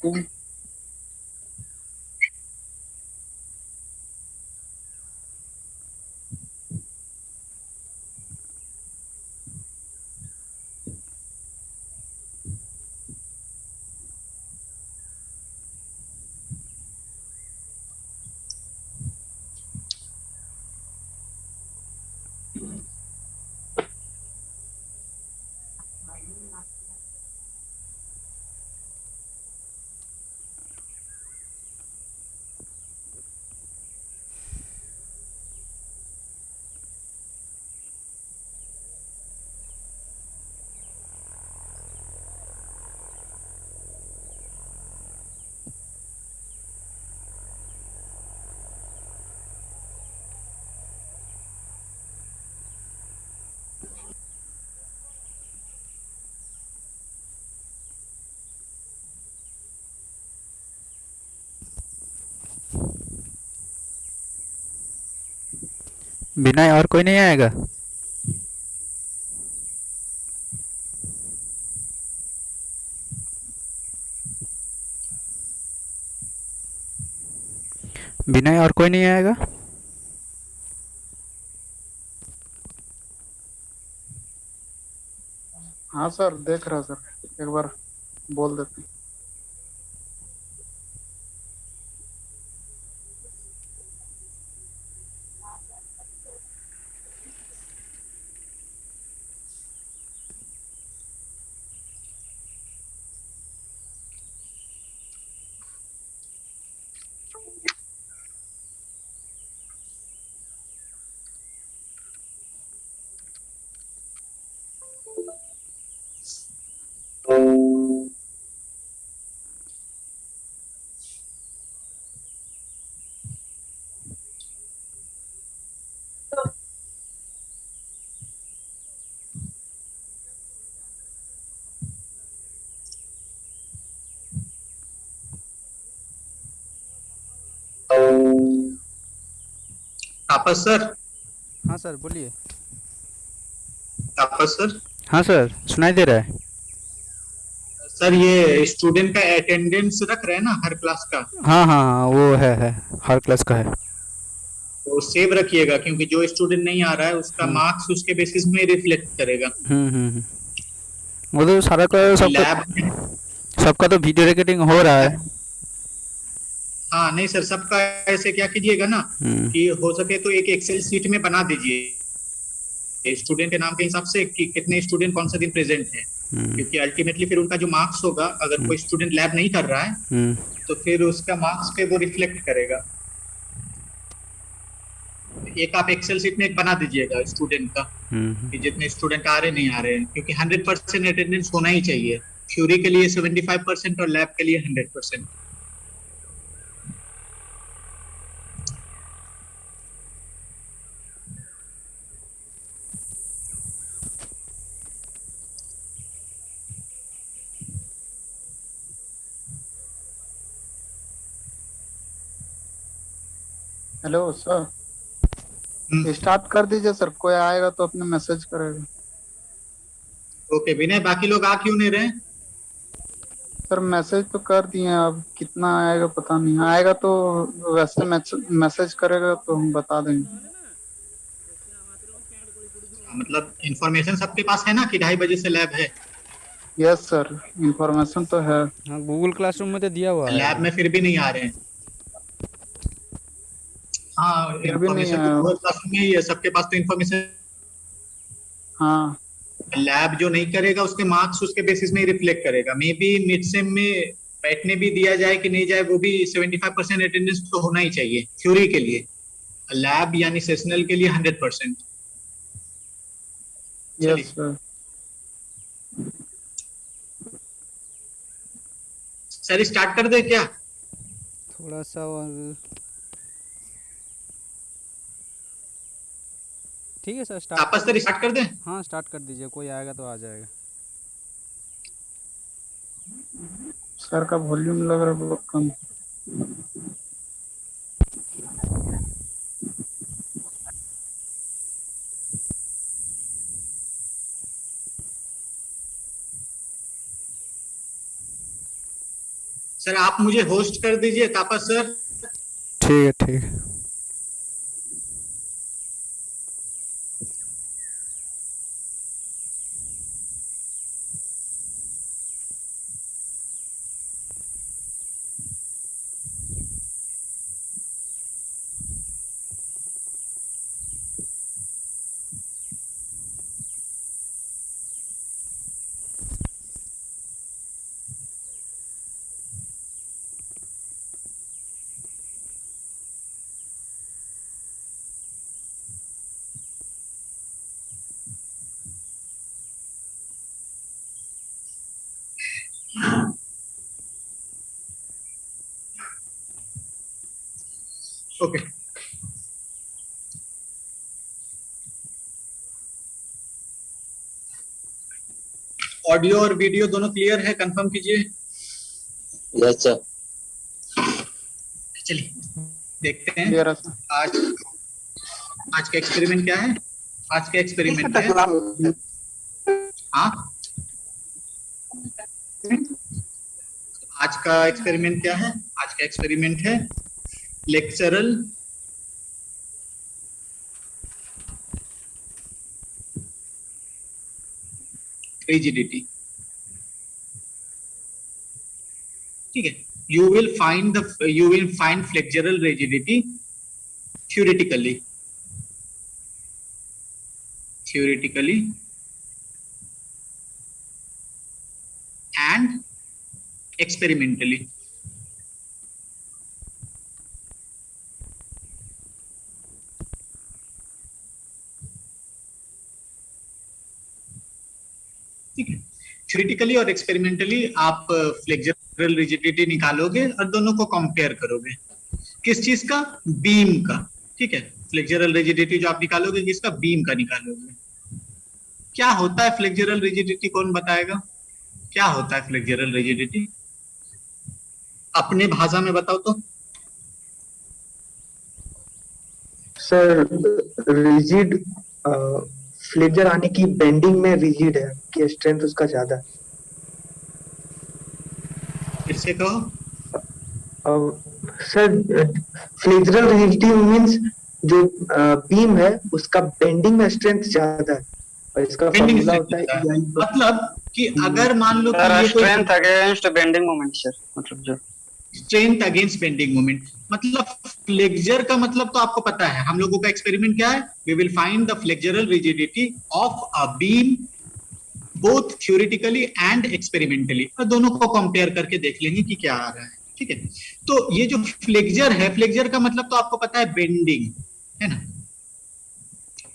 Testing. विनय और कोई नहीं आएगा? विनय और कोई नहीं आएगा? हाँ सर, देख रहा सर, एक बार बोल देते हैं। तापस सर। हाँ सर, बोलिए। तापस सर। हाँ सर, सुनाई दे रहा है। सर ये स्टूडेंट का अटेंडेंस रख रहे हैं ना हर क्लास का। हाँ हाँ हाँ, वो है, हर क्लास का है। तो सेव रखिएगा क्योंकि जो स्टूडेंट नहीं आ रहा है उसका हम्म मार्क्स उसके बेसिस में रिफ्लेक्ट करेगा। हम्म। वो तो सारा का क्योंकि सबका, लैब में सबका तो वीडियो रिकॉर्डिंग हो रहा है। हाँ नहीं सर, सबका ऐसे क्या कीजिएगा ना हम्म कि हो सके तो एक एक्सेल शीट में बना दीजिए स्टूडेंट के नाम के हिसाब से कि कितने स्टूडेंट कौन सा दिन प्रेजेंट है। हम्म क्योंकि अल्टीमेटली फिर उनका जो मार्क्स होगा, अगर हम्म कोई स्टूडेंट लैब नहीं कर रहा है हम्म तो फिर उसका मार्क्स पे वो रिफ्लेक्ट करेगा। एक आप एक्सेल शीट में एक बना दीजिएगा स्टूडेंट का हम्म। कि जितने स्टूडेंट आ रहे नहीं आ रहे हैं, क्योंकि 100% अटेंडेंस होना ही चाहिए। थ्योरी के लिए 75% और लैब के लिए 100%। हेलो सर, स्टार्ट कर दीजिए सर, कोई आएगा तो अपने मैसेज करेगा। ओके विनय, बाकी लोग आ क्यों नहीं रहे? सर मैसेज तो कर दिए हैं, अब कितना आएगा पता नहीं, आएगा तो वैसे मैसेज करेगा तो हम बता देंगे। मतलब इंफॉर्मेशन सबके पास है ना कि 2:30 बजे से लैब है? यस सर, इंफॉर्मेशन तो है। हाँ, गूगल क्लासरूम में तो दिया हुआ है। लैब में फिर भी नहीं आ रहे हैं। हाँ फिर भी नहीं इंफॉर्मेशन तो आया। गूगल क्लासरूम में ही है, सबके पास तो इंफॉर्मेशन। हाँ। लैब जो नहीं करेगा उसके मार्क्स उसके बेसिस में ही रिफ्लेक्ट करेगा। मे बी मिड सेम में बैठने भी दिया जाए कि नहीं जाए, वो भी 75% अटेंडेंस तो होना ही चाहिए थ्योरी के लिए। लैब यानी सेशनल के लिए 100%। यस चलिए सर। सर स्टार्ट कर दे क्या? थोड़ा सा और। ठीक है सर, स्टार्ट कर तापस सर दीजिए। स्टार्ट कर दें? हाँ, स्टार्ट कर दीजिए, कोई आएगा तो आ जाएगा। सर का वॉल्यूम लग रहा है बहुत कम। सर आप मुझे होस्ट कर दीजिए तापस सर। ठीक है ठीक है। ओके, ऑडियो और वीडियो दोनों क्लियर है, कंफर्म कीजिए। Yes sir. चलिए देखते हैं क्लियर है सर। आज आज का एक्सपेरिमेंट क्या है। आज का एक्सपेरिमेंट है, हाँ आज का एक्सपेरिमेंट क्या है। आज का एक्सपेरिमेंट है फ्लेक्चरल रिजिडिटी। ठीक है, you will find flexural rigidity theoretically and experimentally। ठीक है, थ्योरेटिकली और एक्सपेरिमेंटली आप फ्लेक्सुरल रिजिडिटी निकालोगे और दोनों को कंपेयर करोगे। किस चीज का? बीम का। ठीक है, फ्लेक्सुरल रिजिडिटी जो आप निकालोगे किसका? बीम का निकालोगे। क्या होता है फ्लेक्सुरल रिजिडिटी, कौन बताएगा? क्या होता है फ्लेक्सुरल रिजिडिटी? अपने भाषा में बताओ तो। सर रिजिड फ्लेक्चर आने की बेंडिंग में रिजिड है कि स्ट्रेंथ उसका ज्यादा है। फिर से कहो। सर फ्लेक्चरल रिजिडिटी मींस जो बीम है उसका बेंडिंग में स्ट्रेंथ ज्यादा है और इसका बेंडिंग फॉर्मूला स्ट्रेंथ होता है होता है, EI मतलब कि अगर मान लो कि ये strength against bending moment sir, मतलब जो स्ट्रेंथ अगेंस्ट बेंडिंग मोमेंट, मतलब फ्लेक्चर का मतलब तो आपको पता है। हम लोगों का एक्सपेरिमेंट क्या है? We will find the flexural rigidity of a beam both theoretically and experimentally, और दोनों को कंपेयर करके देख लेंगे कि क्या आ रहा है। ठीक है, तो ये जो फ्लेक्चर है, फ्लेक्चर का मतलब तो आपको पता है बेंडिंग, है ना,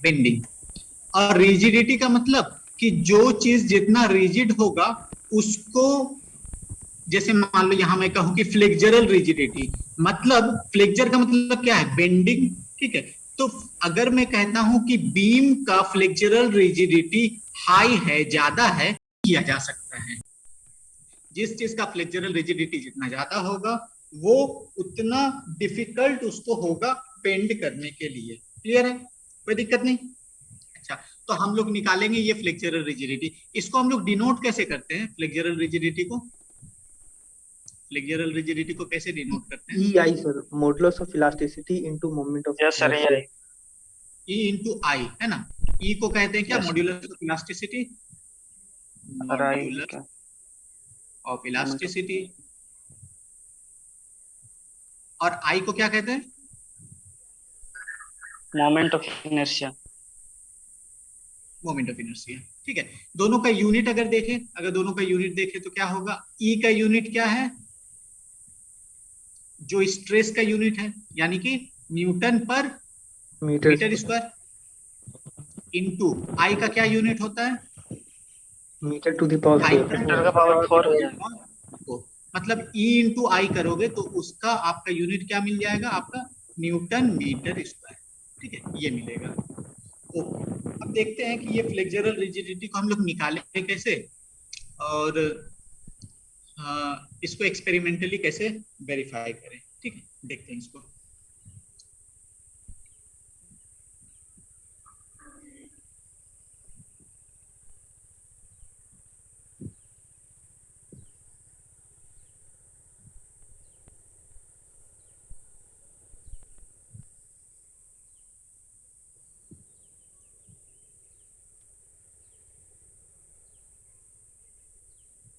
बेंडिंग। और रिजिडिटी का मतलब कि जो चीज जितना रिजिड होगा उसको, जैसे मान लो यहां मैं कहूं कि फ्लेक्चरल रिजिडिटी, मतलब फ्लेक्चर का मतलब क्या है? बेंडिंग। ठीक है, तो अगर मैं कहता हूं कि बीम का फ्लेक्चरल रिजिडिटी हाई है, ज्यादा है, किया जा सकता है। जिस चीज का फ्लेक्चरल रिजिडिटी जितना ज्यादा होगा वो उतना डिफिकल्ट उसको होगा बेंड करने के लिए। क्लियर है? कोई दिक्कत नहीं। अच्छा, तो हम लोग निकालेंगे ये फ्लेक्चरल रिजिडिटी। इसको हम लोग डिनोट कैसे करते हैं? फ्लेक्चरल रिजिडिटी को, फ्लेक्चरल रिजिडिटी को कैसे डिनोट करते हैं? EI sir, modulus of elasticity into moment of yes sir ये E इंटू आई, है ना। E को कहते हैं क्या? Yes. Modulus of elasticity, modulus right of elasticity. और I को क्या कहते हैं? Moment of inertia. Moment of inertia. ठीक है, दोनों का यूनिट अगर देखें, अगर दोनों का यूनिट देखें तो क्या होगा? E का यूनिट क्या है? जो स्ट्रेस का यूनिट है, यानी कि न्यूटन पर मीटर स्क्वायर, इनटू आई का क्या यूनिट होता है? मीटर टू द पावर आई 4। का मीटर का पावर 4 हो जाएगा। तो मतलब E इंटू आई करोगे तो उसका आपका यूनिट क्या मिल जाएगा? आपका न्यूटन मीटर स्क्वायर। ठीक है, ये मिलेगा। ओके, अब देखते हैं कि ये फ्लेक्चरल रिजिडिटी को हम लोग निकालें कैसे, और इसको एक्सपेरिमेंटली कैसे वेरीफाई करें। ठीक है, देखते हैं इसको।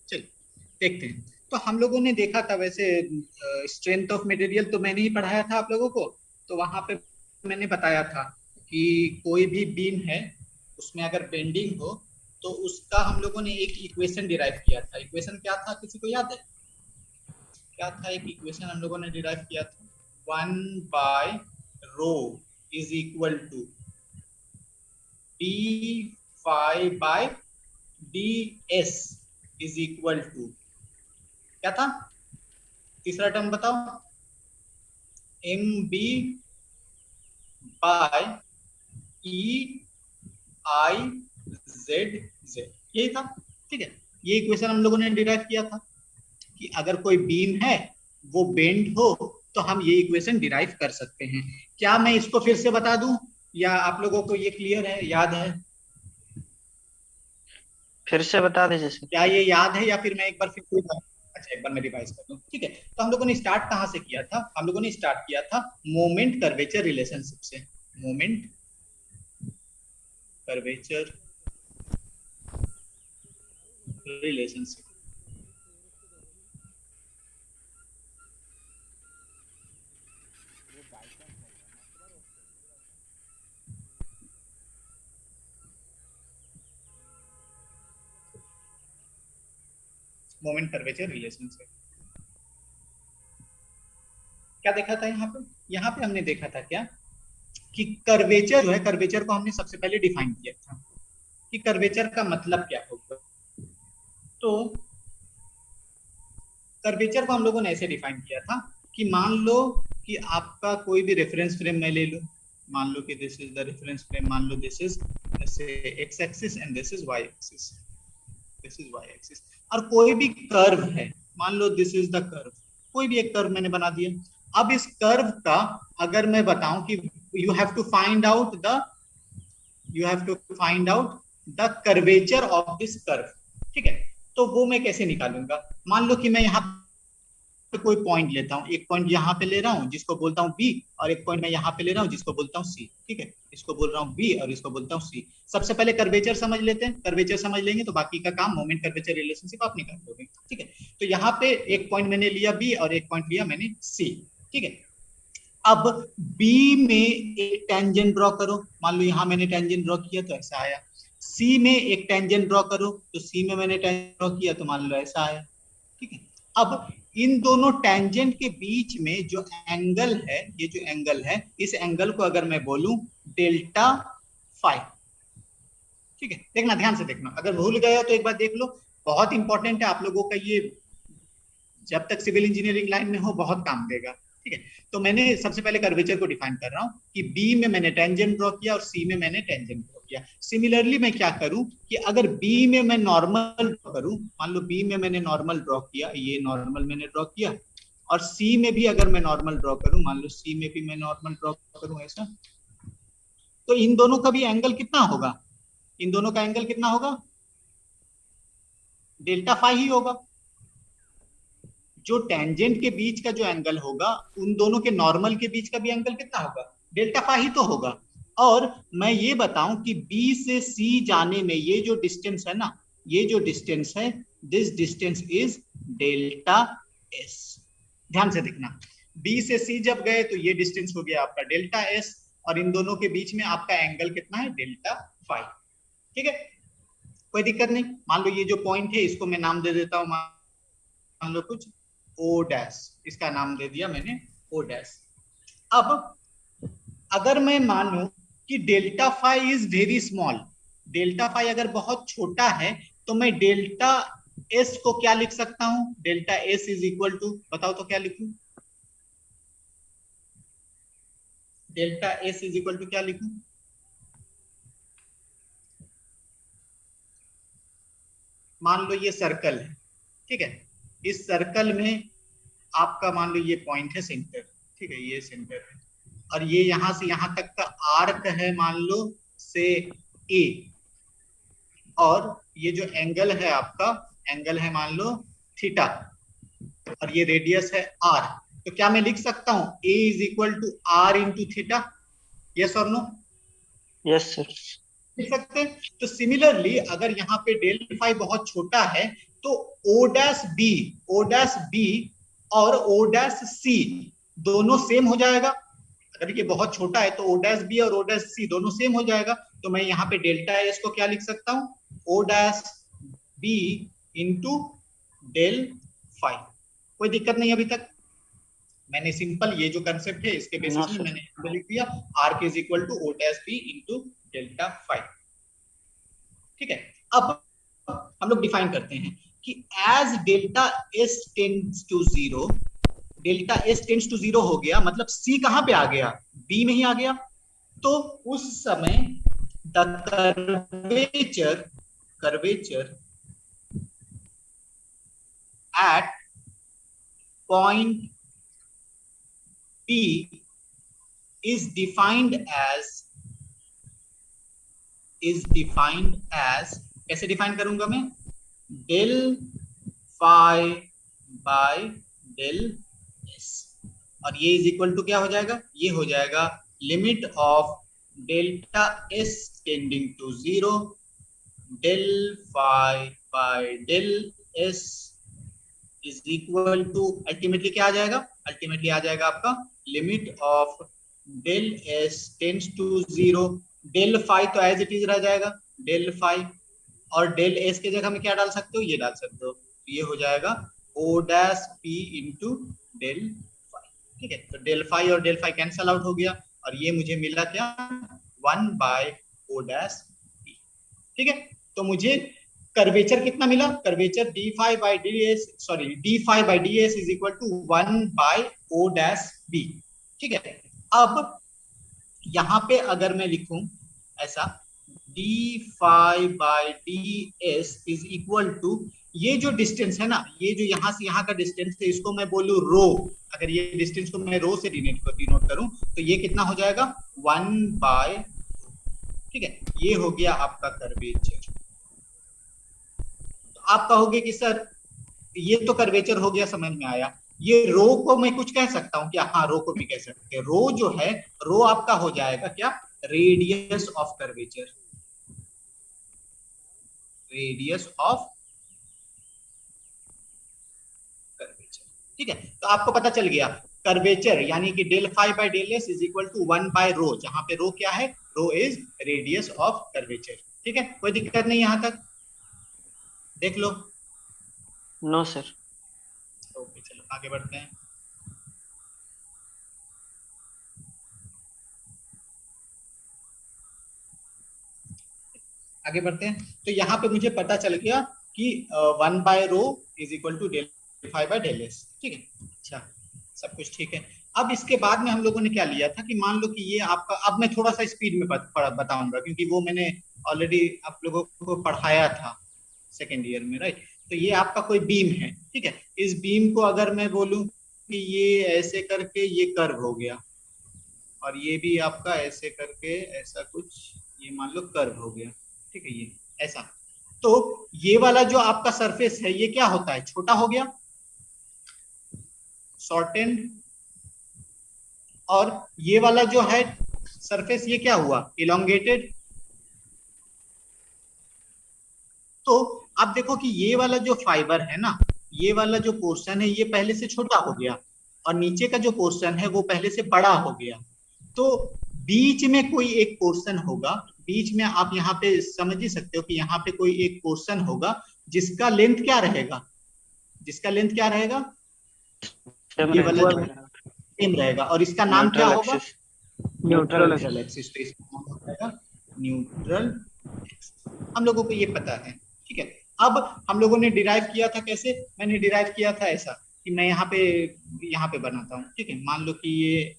चलिए देखते हैं। तो हम लोगों ने देखा था वैसे स्ट्रेंथ ऑफ मटेरियल तो मैंने ही पढ़ाया था आप लोगों को। तो वहां पे मैंने बताया था कि कोई भी बीम है उसमें अगर बेंडिंग हो तो उसका हम लोगों ने एक इक्वेशन डिराइव किया था। इक्वेशन क्या था, किसी को याद है क्या था? एक इक्वेशन हम लोगों ने डिराइव किया था, 1/ρ is equal to d∅/ds is equal to क्या था? तीसरा टर्म बताओ, mb बाय EIZZ, यही था। ठीक है, ये इक्वेशन हम लोगों ने डिराइव किया था कि अगर कोई बीम है वो बेंड हो तो हम ये इक्वेशन डिराइव कर सकते हैं। क्या मैं इसको फिर से बता दूं या आप लोगों को ये क्लियर है, याद है? फिर से बता दीजिए सर। क्या ये याद है या फिर मैं एक बार फिर से अच्छा एक बार मैं रिवाइज कर दूं। ठीक है, तो हम लोगों ने स्टार्ट कहां से किया था? हम लोगों ने स्टार्ट किया था मोमेंट कर्वेचर रिलेशनशिप से। Moment curvature relationship. Moment curvature relationship क्या देखा था यहाँ पे? यहाँ पे हमने देखा था क्या कि कर्वेचर जो है, कर्वेचर को हमने सबसे पहले डिफाइन किया था कि कर्वेचर का मतलब क्या होगा। तो कर्वेचर को हम लोगों ने ऐसे डिफाइन किया था कि मान लो कि आपका कोई भी रेफरेंस फ्रेम मैं ले लूं, मान लो कि this is the reference frame, मान लो this is X axis and this is Y axis, this is Y axis, और कोई भी कर्व है, मान लो दिस इज द कर्व, कोई भी एक कर्व मैंने बना दिया। अब इस कर्व का अगर मैं बताऊं कि you have to find out the curvature of this curve, ठीक है, तो वो मैं कैसे निकालूंगा? मान लो कि मैं यहाँ पे कोई पॉइंट लेता हूँ, एक पॉइंट यहाँ पे ले रहा हूँ जिसको बोलता हूँ बी, और एक पॉइंट मैं यहाँ पे ले रहा हूँ जिसको बोलता हूँ सी। ठीक है, इसको बोल रहा हूँ बी और इसको बोलता हूँ सी। सबसे पहले कर्वेचर समझ लेते हैं, कर्वेचर समझ लेंगे तो बाकी का काम मोमेंट कर्वेचर रिलेशनशिप आप निकाल दोगे। ठीक है, तो यहाँ पे एक पॉइंट मैंने लिया बी और एक पॉइंट लिया मैंने सी। ठीक है, अब बी में एक टेंजेंट ड्रॉ करो, मान लो यहाँ मैंने टेंजेंट ड्रॉ किया तो ऐसा आया। सी में एक टेंजेंट ड्रॉ करो, तो सी में मैंने टेंजेंट ड्रॉ किया तो मान लो ऐसा आया। ठीक है, अब इन दोनों टेंजेंट के बीच में जो एंगल है, ये जो एंगल है, इस एंगल को अगर मैं बोलूं डेल्टा फाई, ठीक है, देखना ध्यान से देखना, अगर भूल गए तो एक बार देख लो, बहुत इंपॉर्टेंट है आप लोगों का ये, जब तक सिविल इंजीनियरिंग लाइन में हो बहुत काम देगा। ठीक है, तो मैंने सबसे पहले कर्वेचर को डिफाइन कर रहा हूं कि बी में मैंने टेंजेंट ड्रॉ किया और सी में मैंने टेंजेंट ड्रॉ किया। सिमिलरली मैं क्या करूं कि अगर बी में मैं नॉर्मल ड्रॉ करूं, मान लो बी में मैंने नॉर्मल ड्रॉ किया, ये नॉर्मल मैंने ड्रॉ किया, और सी में भी अगर मैं नॉर्मल ड्रॉ करूं, मान लो सी में भी मैं नॉर्मल ड्रॉ करूं ऐसा, तो इन दोनों का भी एंगल कितना होगा? इन दोनों का एंगल कितना होगा? डेल्टा फाई ही होगा। जो टेंजेंट के बीच का जो एंगल होगा, उन दोनों के नॉर्मल के बीच का भी एंगल कितना होगा? डेल्टा फाई ही तो होगा। और मैं ये बताऊं कि B से C जाने में ये जो डिस्टेंस है ना, ये जो डिस्टेंस है, this distance is delta S। ध्यान से देखना, B से C जब गए तो ये डिस्टेंस हो गया आपका डेल्टा S, और इन दोनों के बीच में आपका एंगल कितना है? Delta phi. ठीक है, कोई दिक्कत नहीं। मान लो ये जो पॉइंट है इसको मैं नाम दे देता हूं, मान लो कुछ O डैश, इसका नाम दे दिया मैंने O डैश। अब अगर मैं मानूं कि delta phi is very small, delta phi अगर बहुत छोटा है, तो मैं डेल्टा एस को क्या लिख सकता हूं? Delta S is equal to, बताओ तो क्या लिखूं? Delta S is equal to क्या लिखूं? मान लो ये सर्कल है, ठीक है, इस सर्कल में आपका मान लो ये पॉइंट है सेंटर, ठीक है, ये सेंटर है, और ये यहां से यहां तक का आर्क है मान लो से ए, और ये जो एंगल है आपका, एंगल है मान लो थीटा, और ये रेडियस है आर। तो क्या मैं लिख सकता हूं A is equal to R into theta? Yes और नो? Yes sir. लिख सकते हैं। तो सिमिलरली अगर यहाँ पे डेल्टा फाई बहुत छोटा है तो ओ डैश बी और ओ डैश सी दोनों सेम हो जाएगा। अगर ये बहुत छोटा है तो ओ डैश बी और ओ डैश सी दोनों सेम हो जाएगा। तो मैं यहाँ पे डेल्टा एस को क्या लिख सकता हूँ, O dash B into del five. कोई दिक्कत नहीं अभी तक। मैंने सिंपल ये जो कंसेप्ट है इसके नो बेसिस में सर। मैंने लिख दिया R K is equal to O dash B into delta five. ठीक है, अब हम लोग डिफाइन करते हैं कि as delta S tends to zero, delta S tends to zero हो गया मतलब सी कहां पे आ गया, बी में ही आ गया। तो उस समय the curvature at point P is defined as कैसे डिफाइन करूंगा मैं, del phi by del S, और ये इज इक्वल टू क्या हो जाएगा, ये हो जाएगा limit of delta S tending to zero del phi by del S is equal to ultimately क्या आ जाएगा, अल्टीमेटली आ जाएगा आपका limit of del S tends to zero del five तो एज इट इज रह जाएगा डेल फाइव, और डेल एस के जगह में क्या डाल सकते हो, ये डाल सकते हो, ये हो जाएगा O dash P into del five. ठीक है, तो डेल फाइव और डेल फाइव कैंसल आउट हो गया और ये मुझे मिला क्या, one by O dash P. ठीक है, तो मुझे कर्वेचर कितना मिला, curvature D five by D S, sorry D five by D S is equal to one by O dash B. ठीक है, अब यहां पे अगर मैं लिखूं ऐसा D five by D S is equal to, ये जो डिस्टेंस है ना, ये जो यहां से यहां का डिस्टेंस है इसको मैं बोलूं रो, अगर ये डिस्टेंस को मैं रो से डिनोट करूं तो ये कितना हो जाएगा, वन बाय। ठीक है, ये हो गया आपका कर्वेचर। आप कहोगे कि सर ये तो कर्वेचर हो गया, समझ में आया, ये रो को मैं कुछ कह सकता हूँ क्या, हाँ रो को भी कह सकते हैं। रो जो है, रो आपका हो जाएगा क्या, radius of curvature, radius of curvature. ठीक है, तो आपको पता चल गया कर्वेचर यानी कि del five by del S is equal to one by rho, जहां पे रो क्या है, rho is radius of curvature. ठीक है, कोई दिक्कत नहीं यहां तक, देख लो। No sir. ओके, चलो आगे बढ़ते हैं। आगे बढ़ते हैं, तो यहाँ पे मुझे पता चल गया कि one by rho is equal to del five by del S. ठीक है, अच्छा सब कुछ ठीक है। अब इसके बाद में हम लोगों ने क्या लिया था कि मान लो कि ये आपका, अब मैं थोड़ा सा स्पीड में बताऊंगा क्योंकि वो मैंने ऑलरेडी आप लोगों को पढ़ाया था सेकेंड ईयर में, राइट। तो ये आपका कोई बीम है, ठीक है, इस बीम को अगर मैं बोलूं कि ये ऐसे करके ये कर्व हो गया और ये भी आपका ऐसे करके ऐसा कुछ, ये मान लो कर्व हो गया, ठीक है, ये ऐसा, तो ये वाला जो आपका सरफेस है ये क्या होता है, छोटा हो गया, शॉर्टेंड, और ये वाला जो है सरफेस ये क्या हुआ, इलोंगेटेड। तो आप देखो कि ये वाला जो फाइबर है ना, ये वाला जो पोर्शन है ये पहले से छोटा हो गया और नीचे का जो पोर्शन है वो पहले से बड़ा हो गया। तो बीच में कोई एक पोर्शन होगा, बीच में आप यहाँ पे समझ ही सकते हो कि यहाँ पे कोई एक पोर्शन होगा जिसका लेंथ क्या रहेगा, जिसका लेंथ क्या रहेगा, ये वाला सेम रहेगा, और इसका नाम क्या होगा, न्यूट्रल एक्सिस। तो इसका नाम हो जाएगा न्यूट्रल एक्सिस, हम लोगों को ये पता है। ठीक है, अब हम लोगों ने डिराइव किया था कैसे, मैंने डिराइव किया था ऐसा कि मैं यहाँ पे बनाता हूँ। ठीक है, मान लो कि ये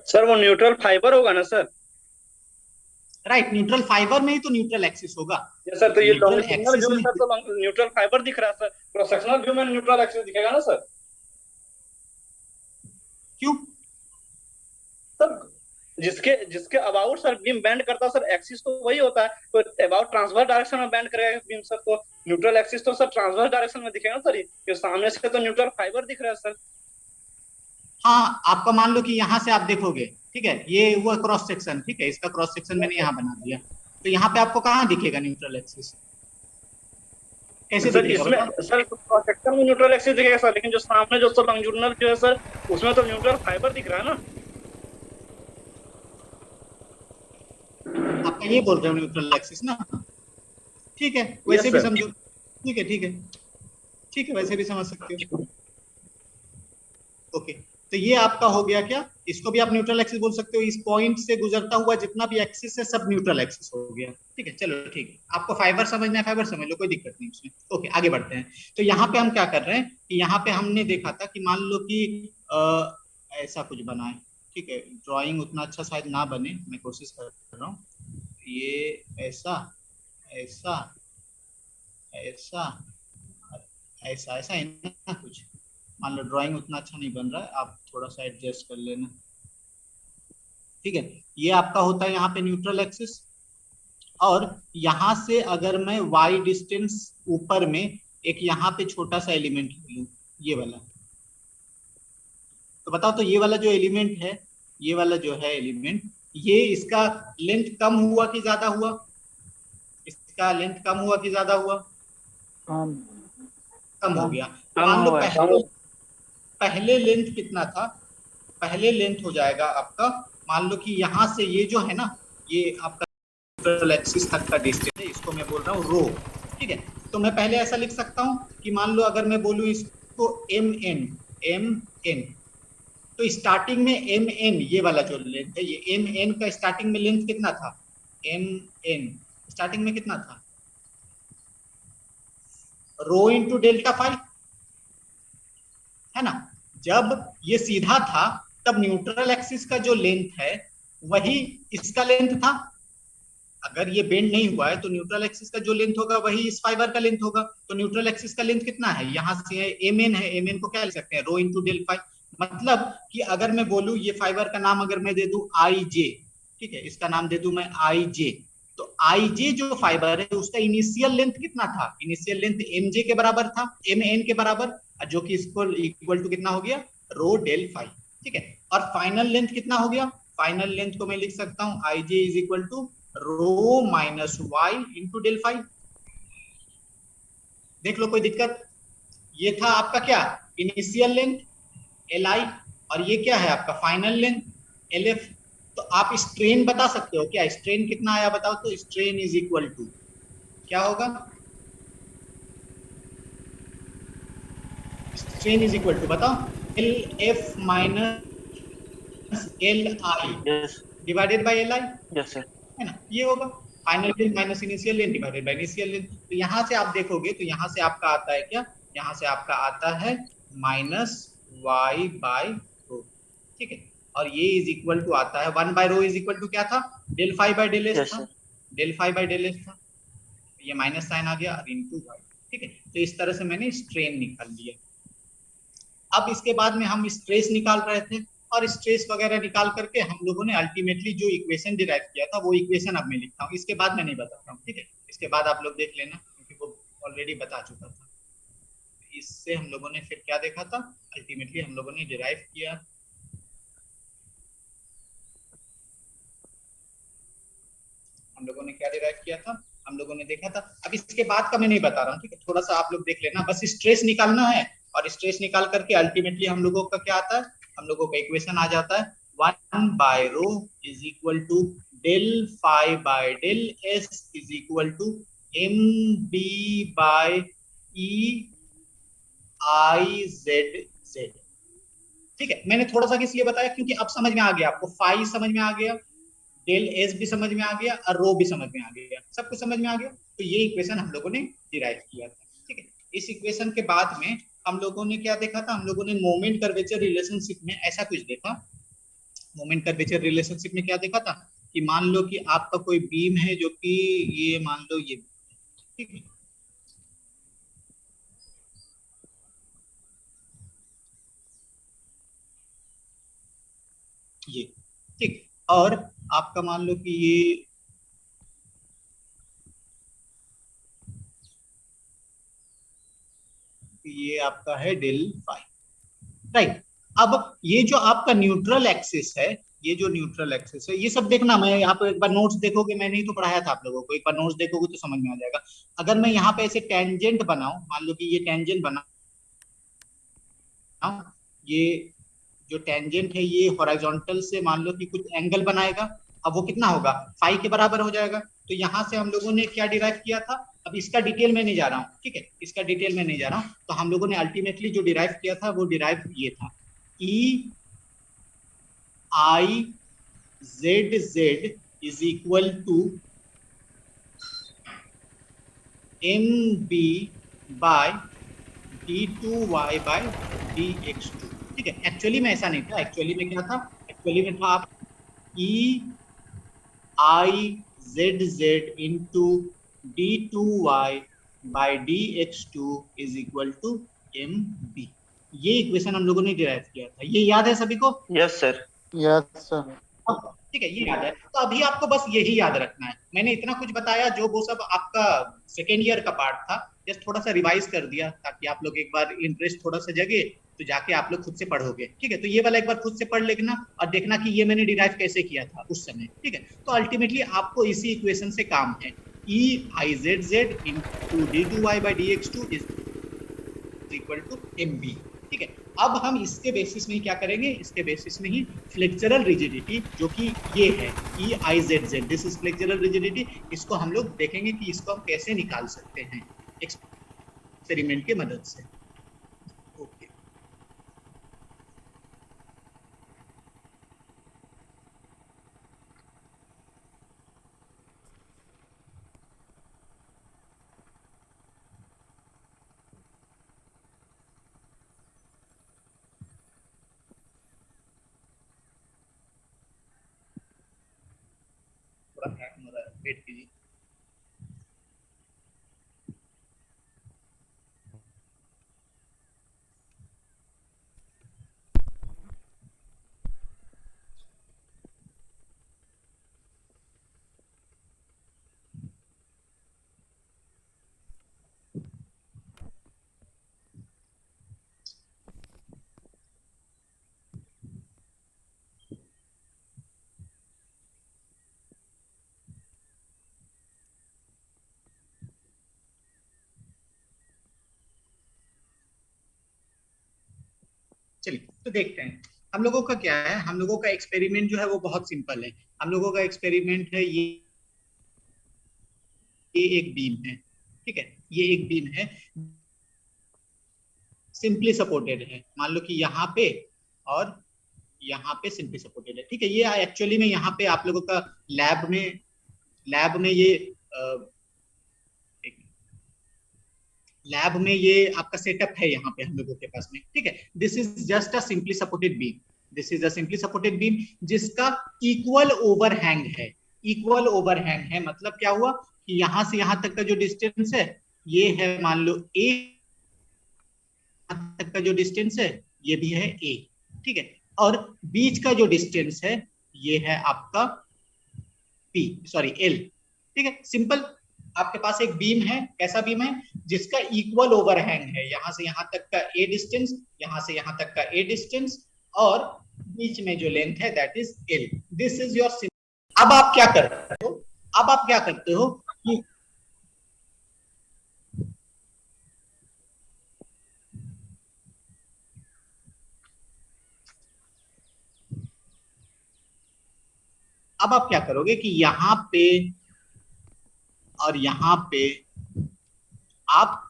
सर वो न्यूट्रल फाइबर होगा ना सर, राइट, न्यूट्रल फाइबर में ही तो न्यूट्रल एक्सिस होगा। ये सर, तो ये न्यूट्रल व्यू में सर तो न्यूट्रल फाइबर दिख रहा है सर, क्रॉस सेक्शनल व्यू में न्यूट्रल एक्सिस दिखेगा ना सर। क्यों सर जिसके अबाउट सर बीम बेंड करता है सर, एक्सिस तो वही होता है, तो अबाउट ट्रांसवर्स डायरेक्शन में बेंड करेगा बीम सर, तो न्यूट्रल एक्सिस तो सर ट्रांसवर्स डायरेक्शन में दिखेगा सर, ये सामने से तो न्यूट्रल फाइबर दिख रहा है सर। हाँ, आपका मान लो कि यहाँ से आप देखोगे, ठीक है, ये हुआ क्रॉस सेक्शन, ठीक है, इसका क्रॉस सेक्शन मैंने यहाँ बना दिया, तो यहाँ पे आपको कहाँ दिखेगा न्यूट्रल एक्सिस, कैसे सर दिखेगा इसमें बताओ? सर क्रॉस सेक्शन में न्यूट्रल एक्सिस दिखेगा सर, लेकिन जो सामने जो सर लॉन्जिट्यूडिनल जो है सर, उसमें तो न्यूट्रल फाइबर दिख रहा है ना। आपका ये बोल रहे हो न्यूट्रल एक्सिस ना? ठीक है, वैसे यस भी सर। समझो। ठीक है, ठीक है, ठीक है, वैसे भी समझ सकते हो। ओके, तो ये आपका हो गया क्या, इसको भी आप न्यूट्रल एक्सिस बोल सकते हो। इस पॉइंट से गुजरता हुआ जितना भी एक्सिस है सब न्यूट्रल एक्सिस हो गया। ठीक है, चलो ठीक है, आपको फाइबर समझना है फाइबर समझ लो, कोई दिक्कत नहीं उसमें। ओके, आगे बढ़ते हैं। तो यहाँ पे हम क्या कर रहे हैं कि यहाँ पे हमने देखा था कि मान लो कि ऐसा कुछ बना है। ठीक है, ड्राइंग उतना अच्छा शायद ना बने, मैं कोशिश कर रहा हूँ। ये ऐसा ऐसा ऐसा ऐसा ऐसा है ना कुछ। मान लो ड्राइंग उतना अच्छा नहीं बन रहा है, आप थोड़ा सा एडजस्ट कर लेना। ठीक है, ये आपका होता है यहाँ पे न्यूट्रल एक्सिस। और यहाँ से अगर मैं y डिस्टेंस ऊपर में एक यहाँ पे छोटा सा एलिमेंट लूं, ये वाला, तो बताओ तो ये वाला जो एलिमेंट है, ये वाला जो है एलिमेंट, ये इसका लेंथ कम हुआ कि ज्यादा हुआ? इसका लेंथ कम हुआ कि ज्यादा हुआ? कम। कम हो कम। गया। तो कम मान लो हुआ है। पहले लेंथ कितना था? पहले लेंथ हो जाएगा आपका, मान लो कि यहाँ से ये जो है ना, ये आपका न्यूट्रल एक्सिस तक का डिस्टेंस है, इसको मैं बोल रहा हूँ रो। ठीक है, तो मैं पहले ऐसा लिख सकता हूँ कि मान लो अगर मैं बोलूँ इसको एम एन, तो स्टार्टिंग में एम एन ये वाला जो लेंथ है, ये एम एन का स्टार्टिंग में लेंथ कितना था? एम एन स्टार्टिंग में कितना था? रो इंटू डेल्टा फाइव, है ना? जब ये सीधा था तब न्यूट्रल एक्सिस का जो लेंथ है वही इसका लेंथ था। अगर ये बेंड नहीं हुआ है तो न्यूट्रल एक्सिस का जो लेंथ होगा वही इस फाइबर का लेंथ होगा। तो न्यूट्रल एक्सिस का लेंथ कितना है? यहाँ से एम एन है, एम एन को क्या लिख सकते हैं? Rho into del five. मतलब कि अगर मैं बोलूं ये फाइबर का नाम अगर मैं दे दूं आई जे, ठीक है, इसका नाम दे दूं मैं आई जे, तो आई जे जो फाइबर है उसका इनिशियल लेंथ कितना था? इनिशियल लेंथ एम जे के बराबर था, एम एन के बराबर, जो कि इसको इक्वल टू कितना हो गया? रो डेल फाइव। ठीक है, और फाइनल लेंथ कितना हो गया? फाइनल लेंथ को मैं लिख सकता हूं I J is equal to rho minus Y into del phi. देख लो कोई दिक्कत? ये था आपका क्या? इनिशियल लेंथ एल आई, और ये क्या है आपका? Final length L F. तो आप स्ट्रेन बता सकते हो क्या? स्ट्रेन कितना आया बताओ तो? स्ट्रेन इज इक्वल टू क्या होगा? स्ट्रेन इज इक्वल टू बताओ, L F minus L I yes. Divided by L I, yes sir. है ना? ये होगा final length minus initial length divided by initial length. तो यहाँ से आप देखोगे तो यहाँ से आपका आता है क्या? यहाँ से आपका आता है माइनस वाई बाय रो। ठीक है, और ये इज इक्वल टू आता है 1 by rho is equal to क्या था? Del five by del S yes था। Sir. Del five by del S था, ये माइनस साइन आ गया और इनटू वाई। ठीक है, तो इस तरह से मैंने स्ट्रेन निकाल लिया। अब इसके बाद में हम स्ट्रेस निकाल रहे थे, और स्ट्रेस वगैरह निकाल करके हम लोगों ने अल्टीमेटली जो इक्वेशन डिराइव किया था वो इक्वेशन अब मैं लिखता हूँ। इसके बाद मैं नहीं बताता हूँ, ठीक है? इसके बाद आप लोग देख लेना, क्योंकि वो ऑलरेडी बता चुका था। इससे हम लोगों ने फिर क्या देखा था? अल्टीमेटली हम लोगों ने डिराइव किया, हम लोगों ने क्या डिराइव किया था? हम लोगों ने देखा था। अब इसके बाद का मैं नहीं बता रहा हूँ, ठीक है? थोड़ा सा आप लोग देख लेना, बस स्ट्रेस निकालना है, और स्ट्रेस निकाल करके अल्टीमेटली हम लोगों का क्या आता है? हम लोगों का इक्वेशन आ जाता है 1 by rho is equal to del five by del S is equal to M B by E I Z Z. ठीक है, मैंने थोड़ा सा किस लिए बताया? क्योंकि अब समझ में आ गया आपको, फाई समझ में आ गया, डेल एस भी समझ में आ गया, और रो भी समझ में आ गया, सब कुछ समझ में आ गया। तो ये इक्वेशन हम लोगों ने डिराइव किया था। ठीक है, इस इक्वेशन के बाद में हम लोगों ने क्या देखा था? हम लोगों ने मोमेंट कर्वेचर रिलेशनशिप में ऐसा कुछ देखा। मोमेंट कर्वेचर रिलेशनशिप में क्या देखा था? कि मान लो कि आपका कोई बीम है जो कि ये मान लो ये, ठीक है, ये, ठीक, और आपका मान लो कि ये आपका है डेल फाइव, राइट? अब ये जो आपका न्यूट्रल एक्सिस है, ये जो न्यूट्रल एक्सिस है, ये सब देखना, मैं आप एक बार नोट्स देखोगे, मैंने ही तो पढ़ाया था आप लोगों को, एक बार नोट्स देखोगे तो समझ में आ जाएगा। अगर मैं यहाँ पे ऐसे टेंजेंट बनाऊं, मान लो कि ये टेंजेंट बना, ये जो टेंजेंट है ये हॉरिजॉन्टल से मान लो कि कुछ एंगल बनाएगा, अब वो कितना होगा, फाई के बराबर हो जाएगा। तो यहाँ से हम लोगों ने क्या डिराइव किया था, अब इसका डिटेल में नहीं जा रहा हूँ, ठीक है, इसका डिटेल में नहीं जा रहा हूँ। तो हम लोगों ने अल्टीमेटली जो डिराइव किया था वो डिराइव ये था, E I Z Z is equal to M B by d2y by dx2, ठीक है। एक्चुअली में ऐसा नहीं था, एक्चुअली में क्या था, एक्चुअली में था आप E I Z Z into d2y by dx2 is equal to M B. ये इक्वेशन हम लोगों ने डिराइव किया था, ये याद है सभी को? Yes sir. Yes sir. ठीक है, ये याद है। तो अभी आपको बस यही याद रखना है, मैंने इतना कुछ बताया, जो वो सब आपका सेकेंड ईयर का पार्ट था, जस्ट थोड़ा सा रिवाइज कर दिया ताकि आप लोग एक बार इंटरेस्ट थोड़ा सा जगे, तो जाके आप लोग खुद से पढ़ोगे, ठीक है। तो ये वाला एक बार खुद से पढ़ लेना और देखना कि ये मैंने डिराइव कैसे किया था उस समय, ठीक है। तो अल्टीमेटली आपको इसी इक्वेशन से काम है, E I Z Z into d2y by dx2 is equal to M B, ठीक है। अब हम इसके बेसिस में ही क्या करेंगे, इसके बेसिस में ही फ्लेक्चरल रिजिडिटी, जो कि ये है E I Z Z, this is flexural rigidity, इसको हम लोग देखेंगे कि इसको हम कैसे निकाल सकते हैं एक्सपेरिमेंट की मदद से। ओके, थोड़ा वेट कीजिए। चलिए तो देखते हैं हम लोगों का क्या है। हम लोगों का एक्सपेरिमेंट जो है वो बहुत सिंपल है। हम लोगों का एक्सपेरिमेंट है ये एक बीम है, ठीक है, ये एक बीम है, सिंपली सपोर्टेड है, मान लो कि यहाँ पे और यहाँ पे सिंपली सपोर्टेड है, ठीक है। ये एक्चुअली में यहाँ पे आप लोगों का लैब में ये आपका सेटअप है यहाँ पे हम लोगों के पास में, ठीक है। This is just a simply supported beam, this is a simply supported beam जिसका इक्वल ओवरहैंग है। इक्वल ओवरहैंग है मतलब क्या हुआ कि यहाँ से यहाँ तक का जो डिस्टेंस है ये है, मान लो ए तक का जो डिस्टेंस है ये भी है ए, ठीक है, और बीच का जो डिस्टेंस है ये है आपका पी, सॉरी एल, ठीक है। सिंपल, आपके पास एक बीम है, कैसा बीम है, जिसका इक्वल ओवरहैंग है, यहां से यहां तक का ए डिस्टेंस, यहां से यहां तक का ए डिस्टेंस, और बीच में जो लेंथ है that is L. This is your. अब आप क्या करते हो, अब आप क्या करते हो कि अब आप क्या करोगे कि यहां पे और यहां पे आप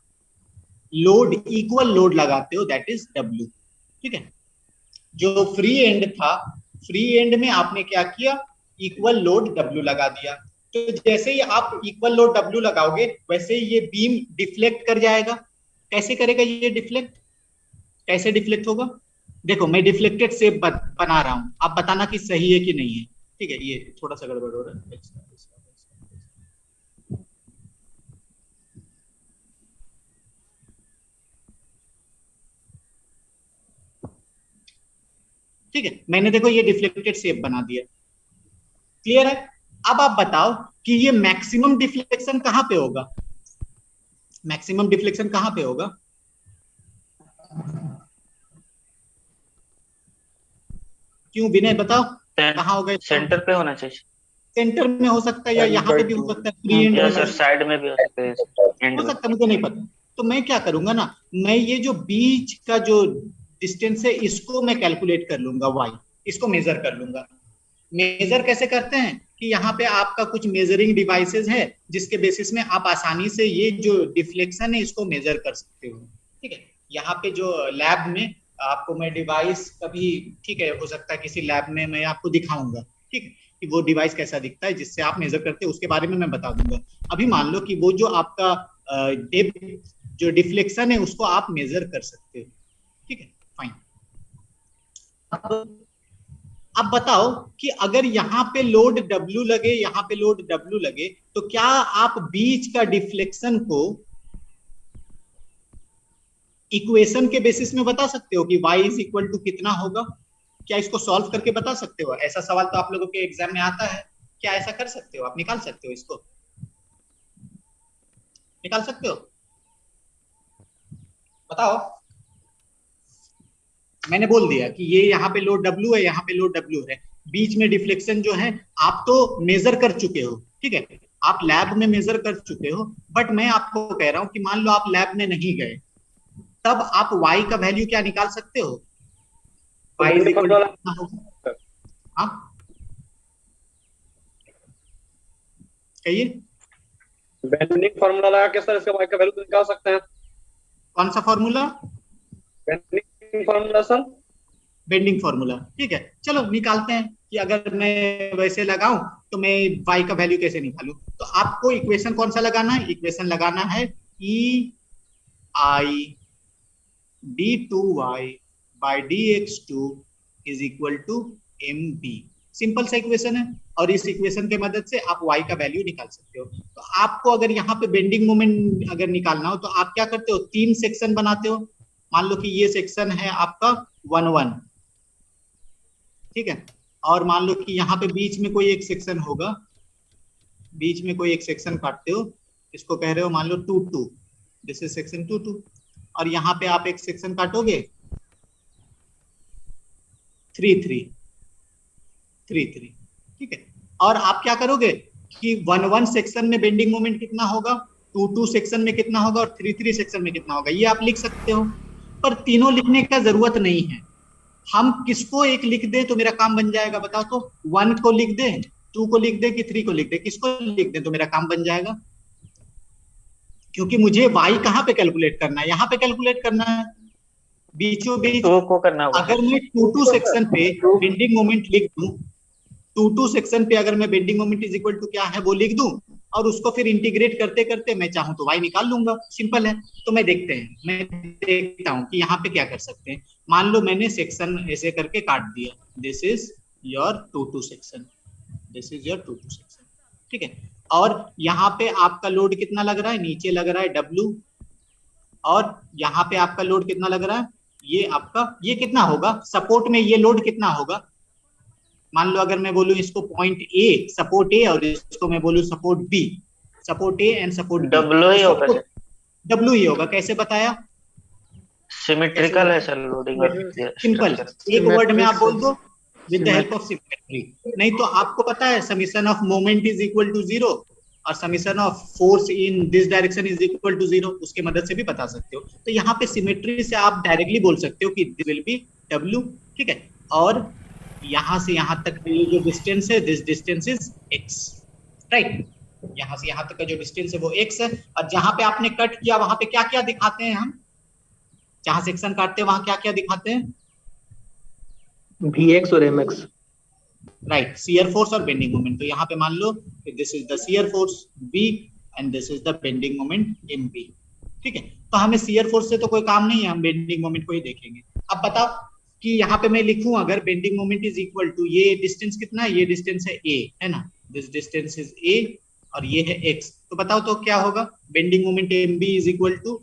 लोड, इक्वल लोड लगाते हो, दैट इज डब्ल्यू, ठीक है। जो फ्री एंड था, फ्री एंड में आपने क्या किया, इक्वल लोड डब्ल्यू लगा दिया। तो जैसे ही आप इक्वल लोड डब्ल्यू लगाओगे वैसे ही ये बीम डिफ्लेक्ट कर जाएगा। कैसे करेगा ये डिफ्लेक्ट, कैसे डिफ्लेक्ट होगा, देखो मैं डिफ्लेक्टेड शेप बना रहा हूं, आप बताना कि सही है कि नहीं है, ठीक है। ये थोड़ा सा गड़बड़ हो रहा है, ठीक है, मैंने देखो ये डिफ्लेक्टेड शेप बना दिया, क्लियर है। अब आप बताओ कि ये मैक्सिमम डिफ्लेक्शन कहां पे होगा, मैक्सिमम डिफ्लेक्शन कहां पे होगा, क्यों विनय बताओ, कहाँ होगा इसका? सेंटर पे होना चाहिए। सेंटर में हो सकता है या यहाँ पे भी हो सकता है, फ्री एंड या होना सर साइड में भी हो सकता है, एंड हो में। सकता है, मुझे नहीं पता। तो मैं क्या करूंगा ना, मैं ये जो बीच का जो डिस्टेंस है इसको मैं कैलकुलेट कर लूंगा, वाई इसको मेजर कर लूंगा। मेजर कैसे करते हैं कि यहाँ पे आपका कुछ मेजरिंग डिवाइसेस है जिसके बेसिस में आप आसानी से ये जो डिफ्लेक्शन है इसको मेजर कर सकते हो। ठीक है, यहाँ पे जो लैब में आपको मैं डिवाइस कभी, ठीक है, हो सकता है किसी लैब में मैं आपको दिखाऊंगा, ठीक है, कि वो डिवाइस कैसा दिखता है जिससे आप मेजर करते हो, उसके बारे में मैं बता दूंगा। अभी मान लो कि वो जो आपका डेप्थ जो डिफ्लेक्शन है उसको आप मेजर कर सकते हो। ठीक है, फाइन। अब बताओ कि अगर यहाँ पे लोड W लगे, यहाँ पे लोड W लगे, तो क्या आप बीच का डिफ्लेक्शन को इक्वेशन के बेसिस में बता सकते हो कि y इज इक्वल टू कितना होगा? क्या इसको सॉल्व करके बता सकते हो? ऐसा सवाल तो आप लोगों के एग्जाम में आता है, क्या ऐसा कर सकते हो? आप निकाल सकते हो, इसको निकाल सकते हो? बताओ। मैंने बोल दिया कि ये यहाँ पे लोड W है, यहाँ पे लोड W है, बीच में डिफ्लेक्शन जो है आप तो मेजर कर चुके हो, ठीक है, आप लैब में मेजर कर चुके हो, बट मैं आपको कह रहा हूं कि मान लो आप लैब में नहीं गए, तब आप y का वैल्यू क्या निकाल सकते हो? y इज इक्वल टू कितना होगा? हाँ, कहिए। बेंडिंग फार्मूला लगा के सर इसका y का वैल्यू निकाल सकते हैं। कौन सा formula? Bending formula sir. Bending formula, ठीक है, चलो निकालते हैं कि अगर मैं वैसे लगाऊं तो मैं y का वैल्यू कैसे निकालूं। तो आपको इक्वेशन कौन सा लगाना है? इक्वेशन लगाना है ei d2y by dx2 is equal to mb। Simple सा इक्वेशन है, और इस इक्वेशन के मदद से आप y का वैल्यू निकाल सकते हो। तो आपको अगर यहाँ पे बेंडिंग मोमेंट अगर निकालना हो तो आप क्या करते हो? 3 सेक्शन बनाते हो। मान लो कि ये सेक्शन है आपका 1-1, ठीक है, और मान लो कि यहाँ पे बीच में कोई एक सेक्शन होगा, बीच में कोई एक सेक्शन काटते हो, इसको कह रहे हो मान लो 2-2, दिस इज सेक्शन 2-2, और यहाँ पे आप एक सेक्शन काटोगे 3-3, ठीक है, और आप क्या करोगे कि 1-1 सेक्शन में बेंडिंग मोमेंट कितना होगा, 2-2 सेक्शन में कितना होगा, और 3-3 सेक्शन में कितना होगा, ये आप लिख सकते हो। पर तीनों लिखने का जरूरत नहीं है, हम किसको एक लिख दे तो मेरा काम बन जाएगा? बताओ तो, 1 को लिख दे, 2 को लिख दे कि 3 को लिख दे? किसको लिख दे तो मेरा काम बन जाएगा? क्योंकि मुझे y कहाँ पे कैलकुलेट करना है? यहाँ पे कैलकुलेट करना है, बीचों बीच। को करना होगा। अगर मैं 2-2 सेक्शन पे बेंडिंग मोमेंट लिख दूं, 2-2 सेक्शन पे अगर मैं bending moment is equal to क्या है वो लिख दूं, और उसको फिर इंटीग्रेट करते करते मैं चाहूं तो y निकाल लूंगा, सिंपल है। तो मैं देखता हूं कि यहाँ पे क्या कर सकते हैं। मान लो मैंने सेक्शन ऐसे करके काट दिया, this is your 2-2 section, this is your 2-2 section, ठीक है, और यहाँ पे आपका लोड कितना लग रहा है? नीचे लग रहा है W, और यहाँ पे आपका लोड कितना लग रहा है? ये आपका, ये कितना होगा सपोर्ट में, ये लोड कितना होगा? मान लो अगर मैं बोलूं इसको पॉइंट A सपोर्ट A, और इसको मैं बोलूं support B, support A and support B, W ही होगा सर। W ही होगा। कैसे बताया? सिमेट्रिकल है सर लोडिंग। सिंपल, एक वर्ड में आप बोल दो, with the help of symmetry. नहीं तो आपको पता है summation of moment is equal to 0 और summation of force in this direction is equal to 0, उसके मदद से भी बता सकते हो। तो यहाँ पे सिमेट्री से आप डायरेक्टली बोल सकते हो कि दिस विल बी W, ठीक है, और यहाँ से यहाँ तक ये जो डिस्टेंस है, this distance is x, right, यहाँ से यहाँ तक का जो डिस्टेंस है वो x है। और जहां पे आपने कट किया वहां पे क्या क्या दिखाते हैं हम? जहां सेक्शन काटते हैं वहां क्या क्या दिखाते हैं? Vx और Mx, राइट, शियर फोर्स और बेंडिंग मोमेंट। तो यहाँ पे मान लो this is the shear force B and this is the bending moment MB, ठीक है। तो हमें शियर फोर्स से तो कोई काम नहीं है, हम बेंडिंग मोमेंट को ही देखेंगे। अब बताओ कि यहाँ पे मैं लिखूं अगर bending moment is equal to, ये डिस्टेंस कितना है? ये डिस्टेंस है A, है ना, दिस डिस्टेंस इज A और ये है x। तो बताओ तो क्या होगा? Bending moment MB is equal to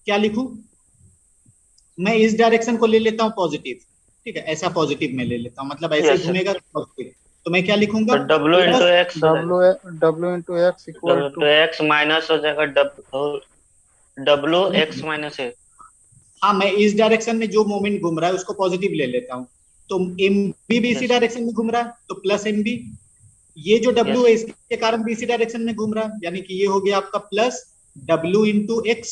क्या लिखूं मैं? इस डायरेक्शन को ले लेता हूँ पॉजिटिव, ठीक है, ऐसा पॉजिटिव में ले लेता हूँ, मतलब ऐसे घूमेगा पॉजिटिव, तो मैं क्या लिखूंगा? W into x W into x equal to x minus हो जाएगा W x माइनस है। हाँ, मैं इस डायरेक्शन में जो मोमेंट घूम रहा है उसको पॉजिटिव ले लेता हूँ, तो एम बी भी इसी Yes. डायरेक्शन में घूम रहा है, तो प्लस एम बी। ये जो डब्ल्यू Yes. है इसके कारण भी इसी डायरेक्शन में घूम रहा है, यानी कि ये हो गया आपका प्लस डब्ल्यू इंटू एक्स,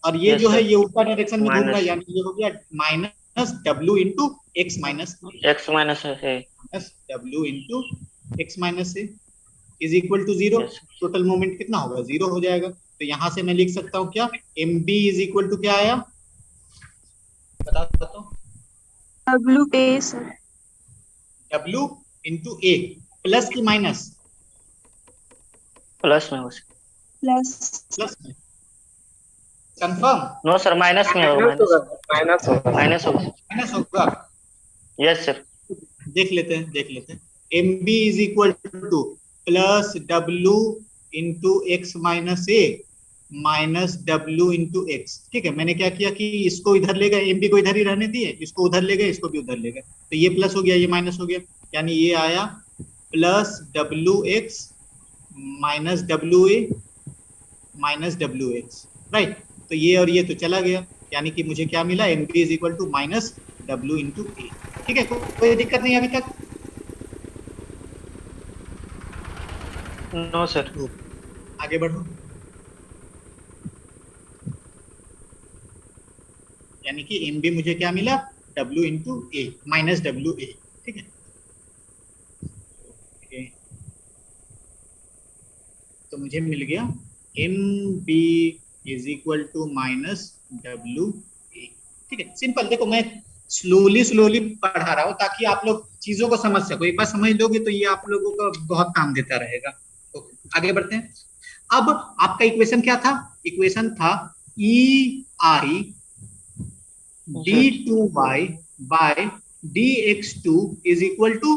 और ये Yes, जो है sir. ये उल्टा डायरेक्शन में घूम रहा है, Minus यानी ये हो गया minus W into X minus x minus a. Minus W into X minus A is equal to zero. Yes. Total moment कितना होगा, जीरो हो जाएगा। तो यहां से मैं लिख सकता हूँ क्या, M B is equal to क्या आया, बताओ तो। W A sir. W into A, plus की माइनस, प्लस में हो सर। प्लस प्लस में कंफर्म, नो सर, माइनस में होगा, माइनस होगा। माइनस होगा। माइनस होगा। Yes sir. देख लेते हैं M B is equal to plus W into X minus A minus W into X. ठीक है, मैंने क्या किया कि इसको इधर ले गए, एम बी को इधर ही रहने दिए, इसको उधर ले गए, इसको भी उधर ले गए, तो ये प्लस हो गया, ये माइनस हो गया, यानी ये आया plus W x minus W A minus W x, right. तो ये और ये तो चला गया, यानी कि मुझे क्या मिला, M B is equal to minus W into A. ठीक है, कोई दिक्कत नहीं अभी तक। No sir. आगे बढ़ो, यानी कि एम बी मुझे क्या मिला, W into A minus W A. ठीक है, okay. तो मुझे मिल गया M B is equal to minus W A. ठीक है, सिंपल। देखो मैं स्लोली पढ़ा रहा हूँ ताकि आप लोग चीजों को समझ सको, एक बार समझ लोगे तो ये आप लोगों को बहुत काम देता रहेगा। आगे बढ़ते हैं। अब आपका इक्वेशन क्या था, इक्वेशन था E I D two Y by D X two is equal to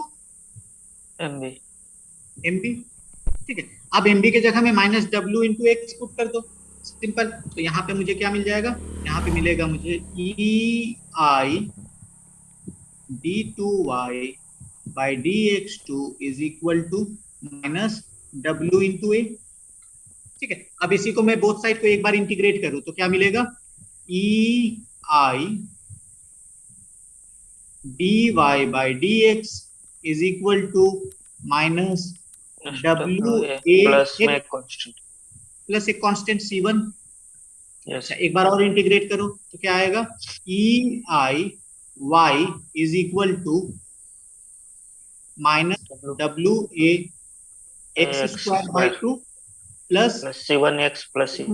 M B. M B. ठीक है, अब एम बी के जगह में minus W into X put कर दो, सिंपल। तो यहाँ पे मुझे क्या मिल जाएगा, यहाँ पे मिलेगा मुझे E I D two Y by D X two is equal to minus W into A. ठीक है, अब इसी को मैं बोथ साइड को एक बार इंटीग्रेट करूं तो क्या मिलेगा, E I D Y by D X is equal to minus W A plus में कांस्टेंट, प्लस एक कांस्टेंट C1। यस। एक बार और इंटीग्रेट करो तो क्या आएगा, E I Y is equal to minus W A X square by two plus C1 x plus C।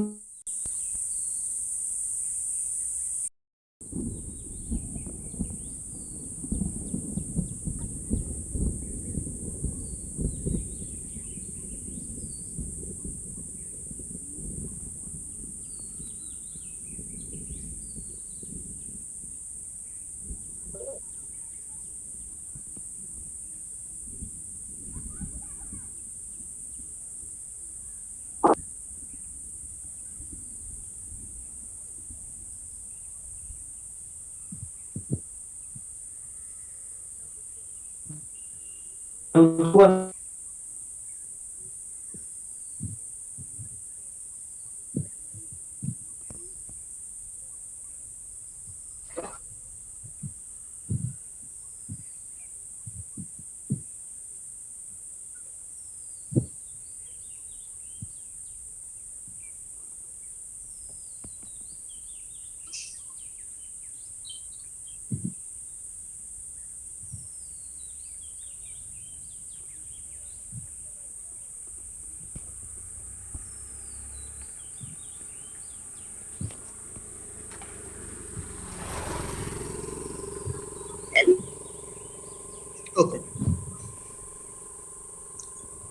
Okay.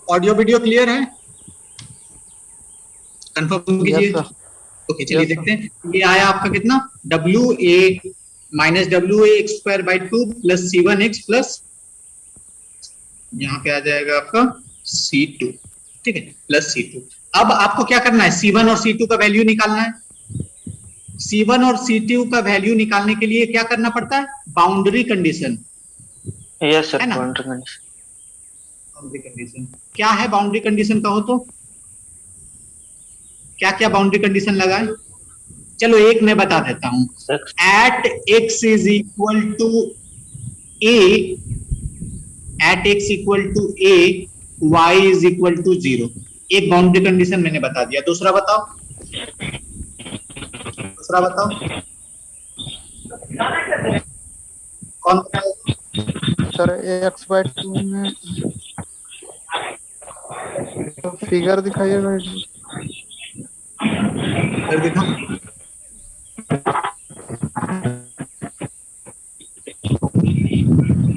Audio video clear है, कंफर्म कीजिए। ओके, चलिए देखते हैं। ये आया आपका कितना, W A minus W A X square by two plus C1 x plus यहाँ पे आ जाएगा आपका C2। ठीक है, प्लस C2। अब आपको क्या करना है, C1 और C2 का वैल्यू निकालना है। C1 और C2 का वैल्यू निकालने के लिए क्या करना पड़ता है, बाउंड्री कंडीशन। यस सर, है ना? Boundary condition. बाउंड्री कंडीशन क्या है, बाउंड्री कंडीशन कहो तो क्या क्या बाउंड्री कंडीशन लगाए, चलो एक मैं बता देता हूं। At x is equal to a at x equal to a, y is equal to 0। एक बाउंड्री कंडीशन मैंने बता दिया। दूसरा बताओ, दूसरा बताओ कौन सर x/2 में तो फिगर दिखाइएगा। फिर दिखा।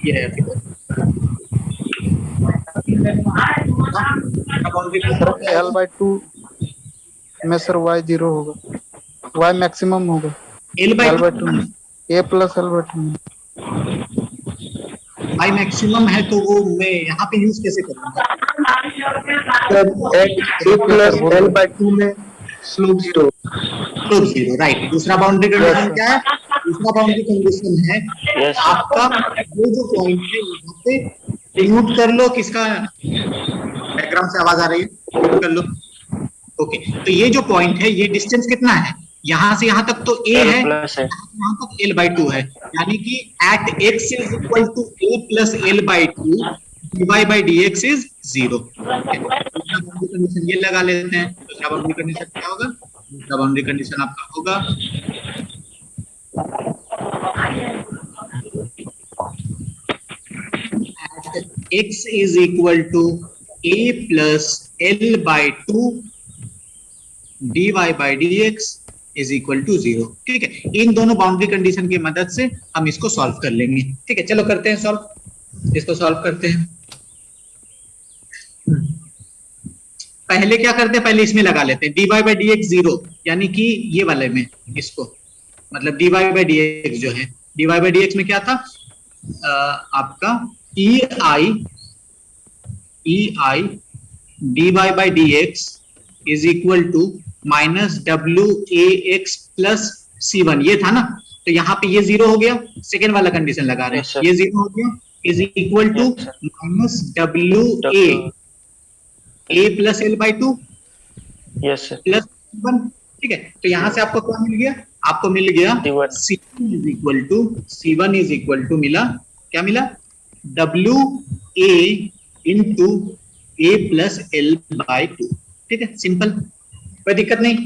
ये है फिगर। सर L/2 में सर y 0 होगा, y मैक्सिमम होगा L/2 में, a प्लस L/2 में। y मैक्सिमम है तो वो मैं यहाँ पे यूज कैसे करूंगा? सर a प्लस L/2 में स्लोप 0। Slope 0, right. दूसरा बाउंड्री कंडीशन क्या है? दूसरा बाउंड्री कंडीशन है यस आपका वो जो पॉइंट है यहाँ पे, म्यूट कर लो, किसका बैकग्राउंड से आवाज आ रही है, म्यूट कर लो। ओके, तो ये जो पॉइंट है ये डिस्टेंस कितना है? यहाँ से यहाँ तक तो a L है, प्लस है। यहाँ तक L/2 है, यानी कि at x is equal to a plus L/2 dy by dx is 0। दूसरा बाउंड्री कंडीशन ये लगा लेते हैं। दूसरा बाउंड्री कंडीशन क्या होगा? दूसरा बाउंड्री कंडीशन आपका होगा at x is equal to a plus L/2 dy by dx is equal to 0। ठीक है, इन दोनों बाउंड्री कंडीशन की मदद से हम इसको सॉल्व कर लेंगे। ठीक है, चलो करते हैं सॉल्व, इसको सॉल्व करते हैं। पहले क्या करते हैं, पहले इसमें लगा लेते हैं dy by dx 0, यानी कि ये वाले में इसको, मतलब dy by dx जो है, dy by dx में क्या था आपका ei dy by dx is equal to minus WAX plus C1, ये था ना, तो यहाँ पे ये 0 हो गया। सेकेंड वाला कंडीशन लगा रहे हैं, ये 0 हो गया, is equal to minus WA a plus L/2 yes sir. Plus C1। ठीक है, तो यहाँ से आपको क्या मिल गया? आपको मिल गया C1 इज इक्वल टू मिला, क्या मिला? WA into a plus L/2। ठीक है, सिंपल, कोई दिक्कत नहीं।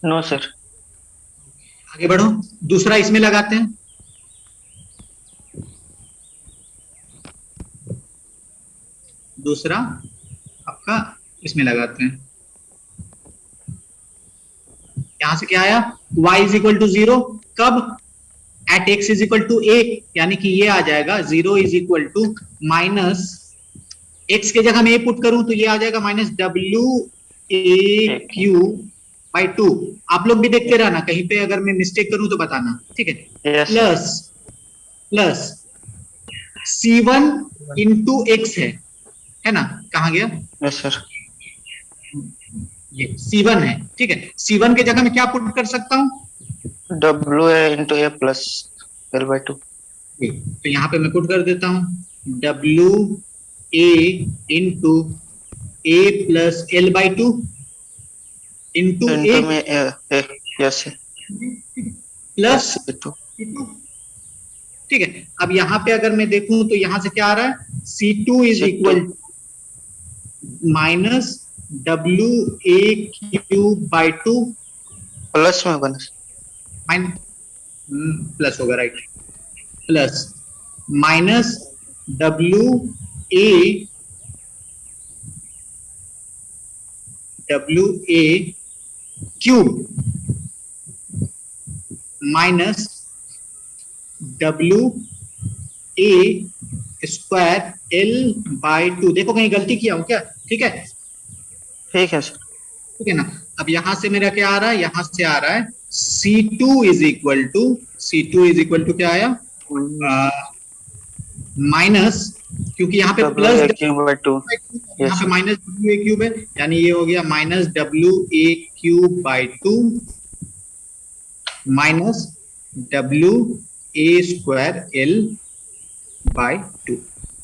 No sir. आगे बढ़ो, दूसरा इसमें लगाते हैं। दूसरा आपका इसमें लगाते हैं। यहां से क्या आया? y इज इक्वल टू 0, कब? At x is equal to a, यानी कि ये आ जाएगा 0 is equal to minus x के जगह मैं a पुट करूं तो ये आ जाएगा माइनस WAQ बाई 2। आप लोग भी देखते रहना, कहीं पे अगर मैं मिस्टेक करूं तो बताना। ठीक है, प्लस C1 इंटू x है ना, कहाँ गया? Yes sir. ये C1 है। ठीक है, C1 के जगह मैं क्या पुट कर सकता हूँ? WA into a plus L/2। तो यहाँ पे मैं पुट कर देता हूँ WA into a plus L/2 into a में यस प्लस C2। ठीक है, अब यहाँ पे अगर मैं देखूं तो यहाँ से क्या आ रहा है? C2 is equal minus WAQ by 2 plus में बना प्लस होगा, right, plus minus WAQ minus WA square L/2। देखो कहीं गलती किया हूं क्या? ठीक है, ठीक है सर। ठीक है ना। अब यहां से मेरा क्या आ रहा है? यहां से आ रहा है C2 इज इक्वल टू क्या आया? माइनस, क्योंकि यहाँ पे प्लस यहाँ पे माइनस WAQ है, यानी ये हो गया minus WAQ by 2 minus WA square L/2।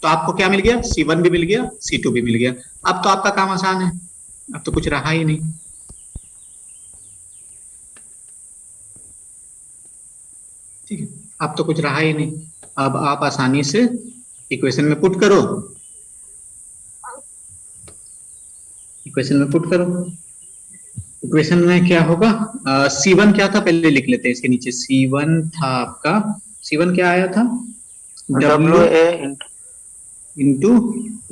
तो आपको क्या मिल गया? C1 भी मिल गया, C2 भी मिल गया। अब तो आपका काम आसान है, अब तो कुछ रहा ही नहीं। ठीक है, अब तो कुछ रहा ही नहीं। अब आप आसानी से इक्वेशन में पुट करो, इक्वेशन में पुट करो। इक्वेशन में क्या होगा, C1 क्या था पहले लिख लेते हैं इसके नीचे। C1 था आपका, C1 क्या आया था, W W A into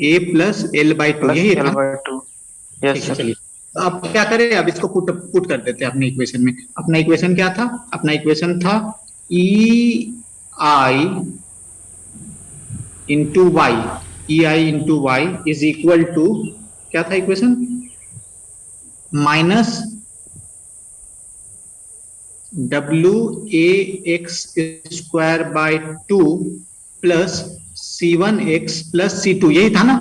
A plus L by two, plus यही एल था। By two. ठीक यस है सर। चलिए, तो अब क्या करें, अब इसको पुट कर देते हैं अपने इक्वेशन में। अपना इक्वेशन क्या था, अपना इक्वेशन था EI into Y, EI into Y is equal to, क्या था equation, minus WAX square by 2 plus C1X plus C2, यही था ना।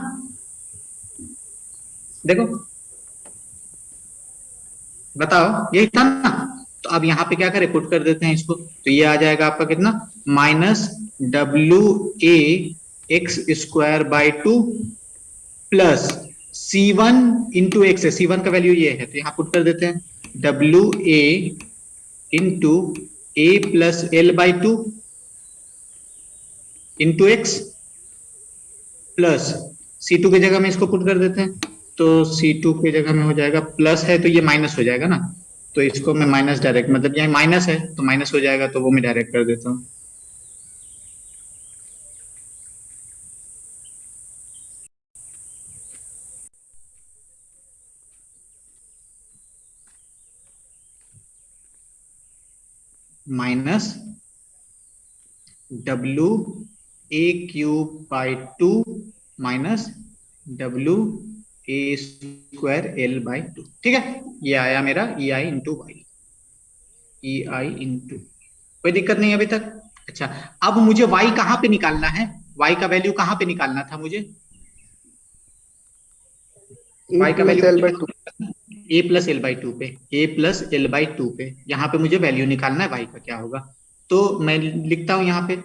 देखो बताओ, यही था ना। तो अब यहाँ पे क्या करें, पुट कर देते हैं इसको। तो ये आ जाएगा आपका कितना, minus WAX square by 2 plus C1 into x है, C1 का वैल्यू ये है, तो यहाँ पुट कर देते हैं WA into A plus L by 2 into x plus C2 की जगह में इसको पुट कर देते हैं। तो C2 की जगह में हो जाएगा, प्लस है तो ये माइनस हो जाएगा ना, तो इसको मैं माइनस डायरेक्ट, मतलब यहाँ माइनस है तो माइनस हो जाएगा, तो वो मैं डायरेक्ट कर देता हूँ। Minus WA cube by 2 minus WA square L by 2। ठीक है, ये आया मेरा EI into Y, EI into, कोई दिक्कत नहीं अभी तक। अच्छा, अब मुझे y कहां पे निकालना है, y का वैल्यू कहां पे निकालना था मुझे, y का value A plus L by 2 पे, A प्लस एल बाई 2 पे, यहाँ पे मुझे वैल्यू निकालना है y का क्या होगा। तो मैं लिखता हूं यहाँ पे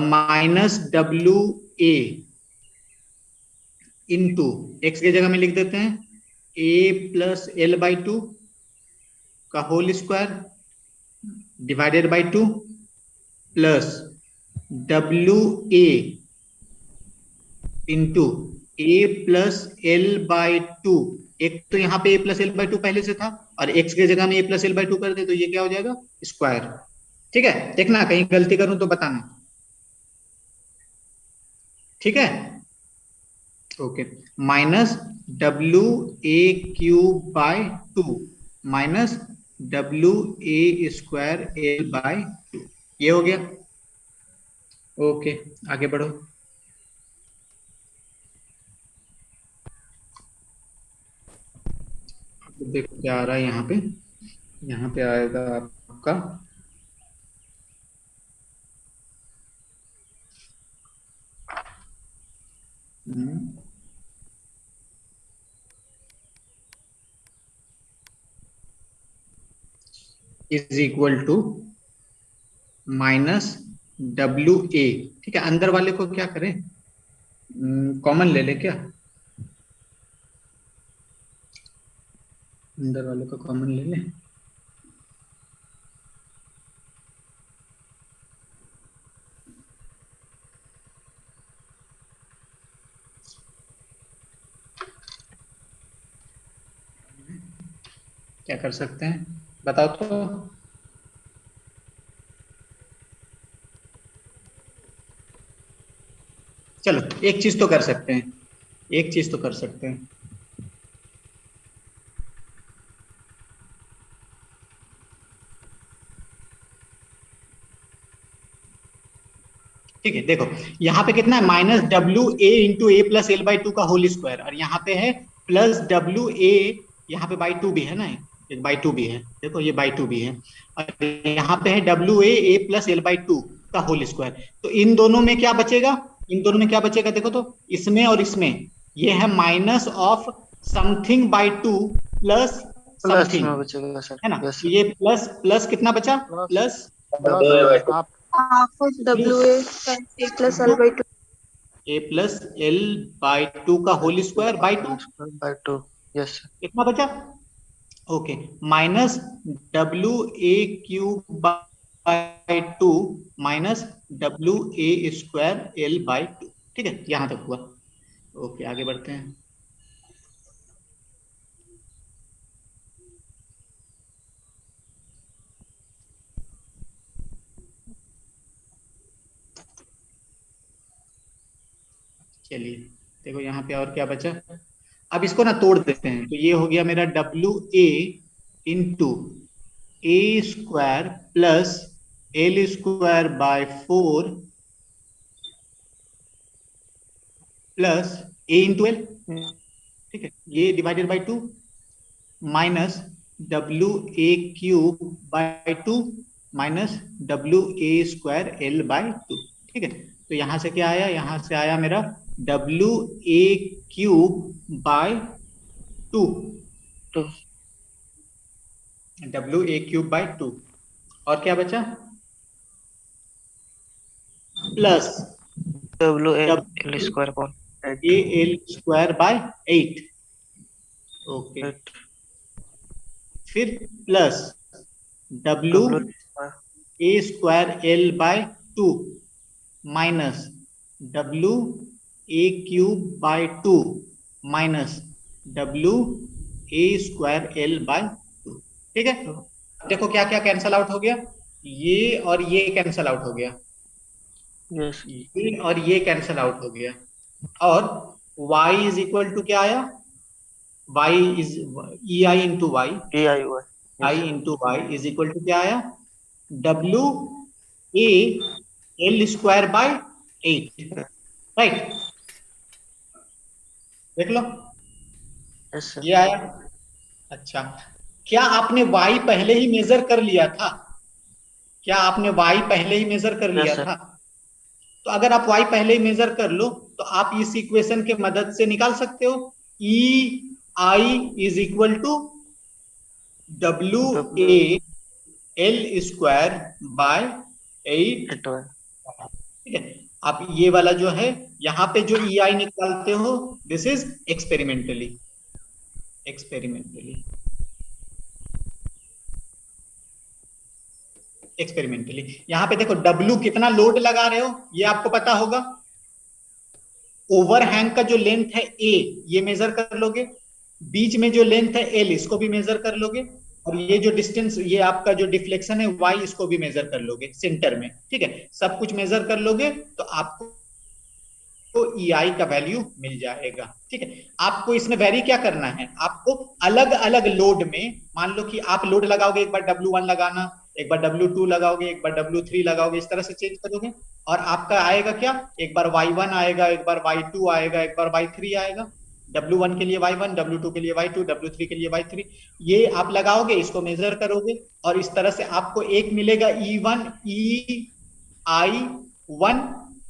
माइनस WA इंटू एक्स की जगह में लिख देते हैं A प्लस एल बाई 2 का whole square divided by 2 plus WA into A plus L by 2, एक तो यहाँ पे A प्लस एल बाई 2 पहले से था, और x की जगह में A प्लस एल बाई 2 कर दे तो ये क्या हो जाएगा, स्क्वायर। ठीक है, देखना कहीं गलती करूं तो बताना। ठीक है, okay, minus WA cube by 2 minus WA square L by 2, ये हो गया। ओके, आगे बढ़ो। देखो क्या आ रहा है यहाँ पे आएगा आपका is equal to minus WA। ठीक है, अंदर वाले को क्या करें, कॉमन ले ले क्या, अंदर वाले को कॉमन ले ले। क्या कर सकते हैं बताओ तो, चलो एक चीज तो कर सकते हैं, एक चीज तो कर सकते हैं। ठीक है, देखो यहाँ पे कितना है, minus WA into A plus L by 2 का होल स्क्वायर, और यहाँ पे है प्लस WA, यहाँ पे बाई 2 भी है ना, एक बाई 2 भी है, देखो ये बाई 2 भी है, और यहाँ पे है WA A plus L by 2 का होल स्क्वायर। तो इन दोनों में क्या बचेगा, इन दोनों में क्या बचेगा, देखो तो इसमें और इसमें, ये है minus of something by 2 plus something, में बचेगा सर, है ना। यस तो ये प्लस प्लस कितना बचा, प्लस आप half of WA A plus L by 2. A plus L by 2 का whole square by 2, by 2, yes कितना बचा, okay, minus WA cube by two minus W A square L by two. ठीक है, यहां तक हुआ। ओके, आगे बढ़ते हैं। चलिए देखो यहाँ पे और क्या बचा। अब इसको ना तोड़ देते हैं, तो ये हो गया मेरा डब्ल्यू ए इंटू ए square plus L square bye 4 plus ए इंटू एल। ठीक है, ये divided by 2 minus W A cube by 2 minus W A square L by 2। ठीक है, तो यहां से क्या आया, यहां से आया मेरा W A cube by 2, W A cube by 2, और क्या बचा plus W L square upon A L square by 8। Okay, फिर plus W A square L by 2 minus W A cube by 2 minus W A square L by 2। ठीक है, देखो क्या क्या cancel out हो गया, ये और ये कैंसल आउट हो गया, ये और ये कैंसल आउट हो गया, और y इज इक्वल टू क्या आया, y is E I into Y, I into Y is equal to क्या आया, W A L square by 8। Right, देख लो ये आया। अच्छा, क्या आपने y पहले ही मेजर कर लिया था, क्या आपने y पहले ही मेजर कर लिया था? तो अगर आप y पहले ही मेजर कर लो तो आप इस इक्वेशन के मदद से निकाल सकते हो, E I is equal to W A L square by 8। ठीक है, आप ये वाला जो है यहाँ पे जो ई आई निकालते हो, दिस इज एक्सपेरिमेंटली, यहाँ पे देखो W कितना लोड लगा रहे हो ये आपको पता होगा, ओवरहैंग का जो लेंथ है A ये मेजर कर लोगे, बीच में जो लेंथ है L इसको भी मेजर कर लोगे, और ये जो डिस्टेंस, ये आपका जो डिफ्लेक्शन है Y इसको भी मेजर कर लोगे सेंटर में। ठीक है, सब कुछ मेजर कर लोगे तो आपको EI का वैल्यू मिल जाएगा। ठीक है, आपको इसमें वेरी क्या करना है, आपको अलग अलग लोड में, मान लो कि आप लोड लगाओगे, एक बार W1 लगाना, एक बार W2 लगाओगे, एक बार W3 लगाओगे, इस तरह से चेंज करोगे, और आपका आएगा क्या, एक बार Y1 आएगा, एक बार Y2 आएगा, एक बार Y3 आएगा, W1 के लिए Y1, W2 के लिए Y2, W3 के लिए Y3, ये आप लगाओगे, इसको मेजर करोगे, और इस तरह से आपको एक मिलेगा E1 EI1,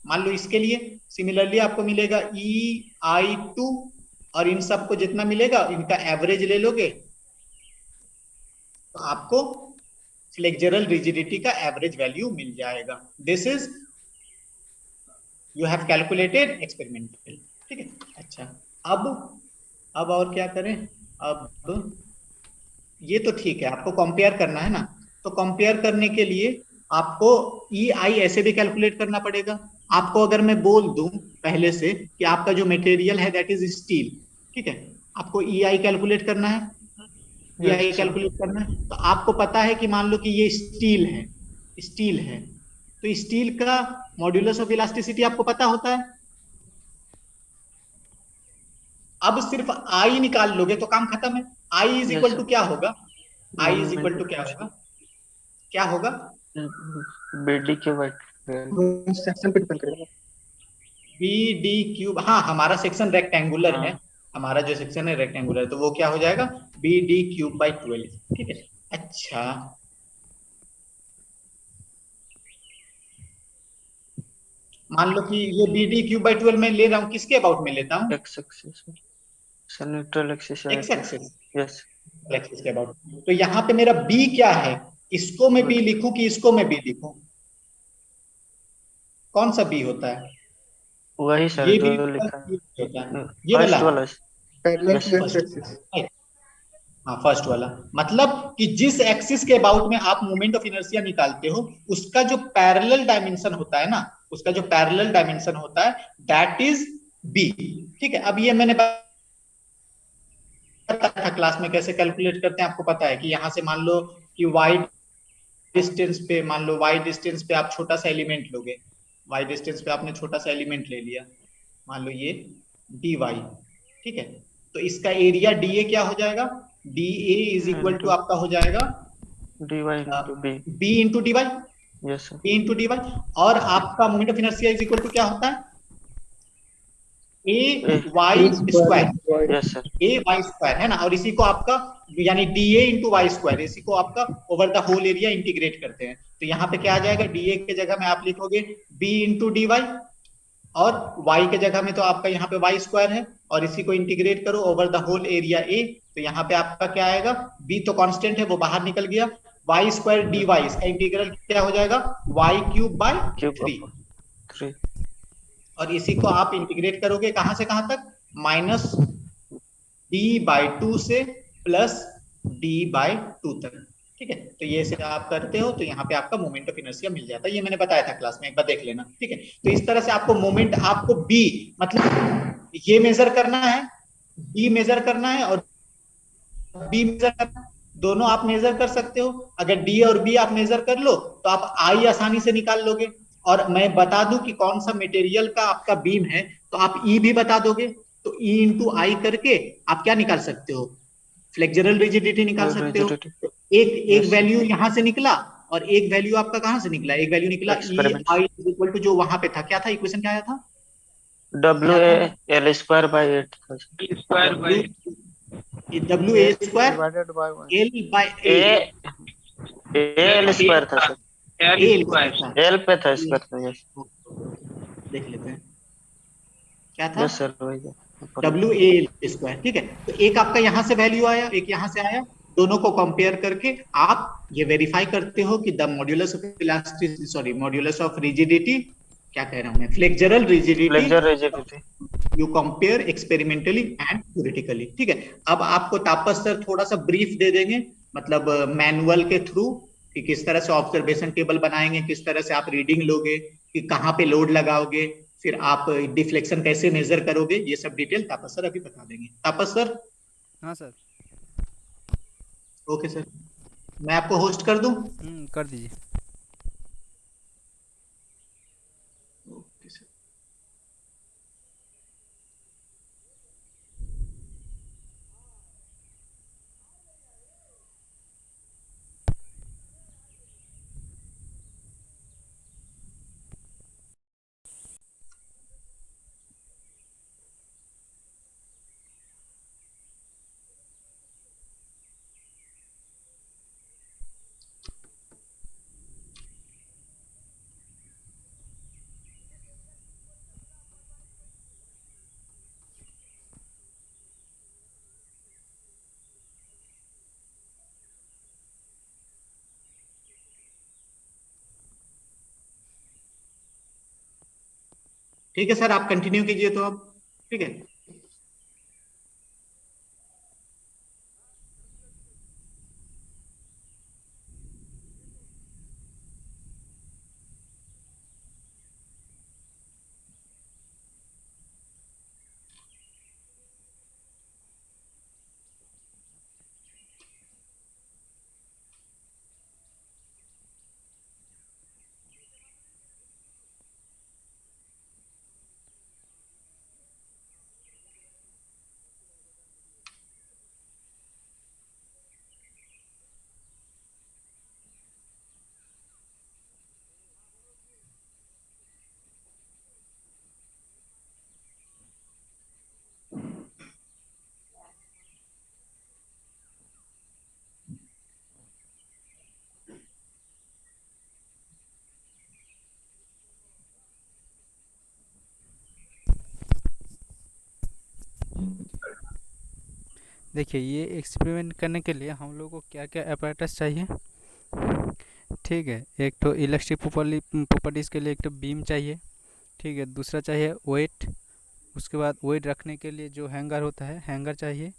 मान लो इसके लिए। सिमिलरली आपको मिलेगा EI2, और इन सबको जितना मिलेगा इनका एवरेज ले लोगे तो आपको फ्लेक्सुरल रिजिडिटी का एवरेज वैल्यू मिल जाएगा। This is you have calculated experimental. ठीक है, अच्छा अब और क्या करें, अब ये तो ठीक है, आपको कंपेयर करना है ना, तो कंपेयर करने के लिए आपको EI ऐसे भी कैलकुलेट करना पड़ेगा। आपको अगर मैं बोल दूं पहले से कि आपका जो मटेरियल है दैट इज स्टील, ठीक है, आपको EI कैलकुलेट करना है, EI कैलकुलेट करना है, तो आपको पता है कि मान लो कि ये स्टील है, तो स्टील का मॉड्यूलस ऑफ इलास्टिसिटी आपको पता होता है। अब सिर्फ I निकाल लोगे तो काम खत्म है। I इज इक्वल टू क्या होगा, I इज इक्वल टू क्या होगा BD के सेक्शन पे डिपेंड करेगा, BD क्यूब। हाँ, हमारा सेक्शन रेक्टेंगुलर है, हमारा जो सेक्शन है रेक्टेंगुलर है, तो वो क्या हो जाएगा BD क्यूब बाई 12। ठीक है, अच्छा मान लो कि ये BD क्यूब बाई 12 में ले रहा हूँ, किसके अबाउट में लेता हूँ, x axis neutral axis x axis, yes axis के अबाउट। तो यहाँ पे मेरा B क्या है, इसको मैं B लिखूं कि इसको मैं B लिखूं, कौन सा B होता है, वही सर ये जो B लिखा है, होता है, ये फर्स्ट वाला वाला पैरेलल टू फर्स्ट। एक्सिस। हाँ फर्स्ट वाला, मतलब कि जिस एक्सिस के अबाउट में आप मोमेंट ऑफ इनर्शिया निकालते हो उसका जो पैरेलल डायमेंशन होता है ना, उसका जो पैरेलल डायमेंशन होता है दैट इज बी। ठीक है, अब ये मैंने बताया था क्लास में कैसे कैलकुलेट करते हैं, आपको पता है कि यहां से मान लो कि वाई डिस्टेंस पे, मान लो वाई डिस्टेंस पे आप छोटा सा एलिमेंट लोगे, वाई डिस्टेंस पे आपने छोटा सा एलिमेंट ले लिया, मान लो ये डी वाई। ठीक है, तो इसका एरिया डी ए क्या हो जाएगा, D A is equal to into आपका हो जाएगा dy into b। B into D Y, Yes sir। B into D Y. और आपका moment of inertia is equal to क्या होता है, A a Y square, yes sir। A Y square है ना, और इसी को आपका यानी D A into Y square, इसी को आपका over the whole area integrate करते हैं। तो यहाँ पे क्या आ जाएगा, डी ए के जगह में आप लिखोगे बी इंटू डी वाई, और y के जगह में तो आपका यहाँ पे y स्क्वायर है, और इसी को इंटीग्रेट करो over the whole area a। तो यहाँ पे आपका क्या आएगा, b तो कांस्टेंट है वो बाहर निकल गया, y स्क्वायर dy, इसका इंटीग्रल क्या हो जाएगा, y cube by cube 3। of 3। और इसी को आप इंटीग्रेट करोगे कहां से कहां तक, माइनस डी बाई टू से प्लस डी बाई टू तक। ठीक है, तो ये से आप करते हो तो यहाँ पे आपका मोमेंट ऑफ इनर्शिया मिल जाता है, ये मैंने बताया था क्लास में, एक बार देख लेना। ठीक है, तो इस तरह से आपको मोमेंट, आपको बी मतलब ये मेजर करना है, बी मेजर करना है और बी मेजर करना है, दोनों आप मेजर कर सकते हो। अगर डी और बी आप मेजर कर लो तो आप आई आसानी से निकाल लोगे। और मैं बता दूं कि कौन सा मटेरियल का आपका बीम है, तो आप ई भी बता दोगे, तो ई इंटू आई करके आप क्या निकाल सकते हो, फ्लेक्सुरल रिजिडिटी निकाल सकते हो। Rigidity। तो एक वैल्यू यहां से निकला और एक वैल्यू आपका कहां से निकला, एक वैल्यू निकला ई Experiment। आई इक्वल टू जो वहां पे था, क्या था इक्वेशन, क्या आया था, w a l square by 8 था sir। W A square divided by L by a eight, a l square था सर, एल स्क्वायर था, l पे था square था। yes देख लेते हैं क्या था, yes sir वही है। W A square. ठीक है, तो एक आपका यहां से वैल्यू आया, एक यहां से आया, दोनों को कंपेयर करके आप ये वेरीफाई करते हो कि the modulus of elasticity, sorry modulus of rigidity, क्या कह रहा हूं मैं, flexural rigidity, Flexure rigidity। You compare experimentally and theoretically. ठीक है, अब आपको तापस सर थोड़ा सा ब्रीफ दे देंगे, मतलब मैनुअल के थ्रू, कि किस तरह से ऑब्जर्वेशन टेबल बनाएंगे, किस तरह से आप रीडिंग लोगे, कि कहाँ पे लोड लगाओगे, फिर आप डिफ्लेक्शन कैसे मेजर करोगे, ये सब डिटेल तापस सर अभी बता देंगे। तापस सर। हाँ सर। ओके सर, मैं आपको होस्ट कर दूं। कर दीजिए। Okay sir. ठीक है सर, आप कंटिन्यू कीजिए तो अब। ठीक है। देखिए, ये एक्सपेरिमेंट करने के लिए हम लोग को क्या क्या apparatus चाहिए। ठीक है, एक तो इलेक्ट्रिक प्रॉपर्टीज़ के लिए एक तो बीम चाहिए। ठीक है, दूसरा चाहिए वेट, उसके बाद वेट रखने के लिए जो हैंगर होता है हैंगर चाहिए,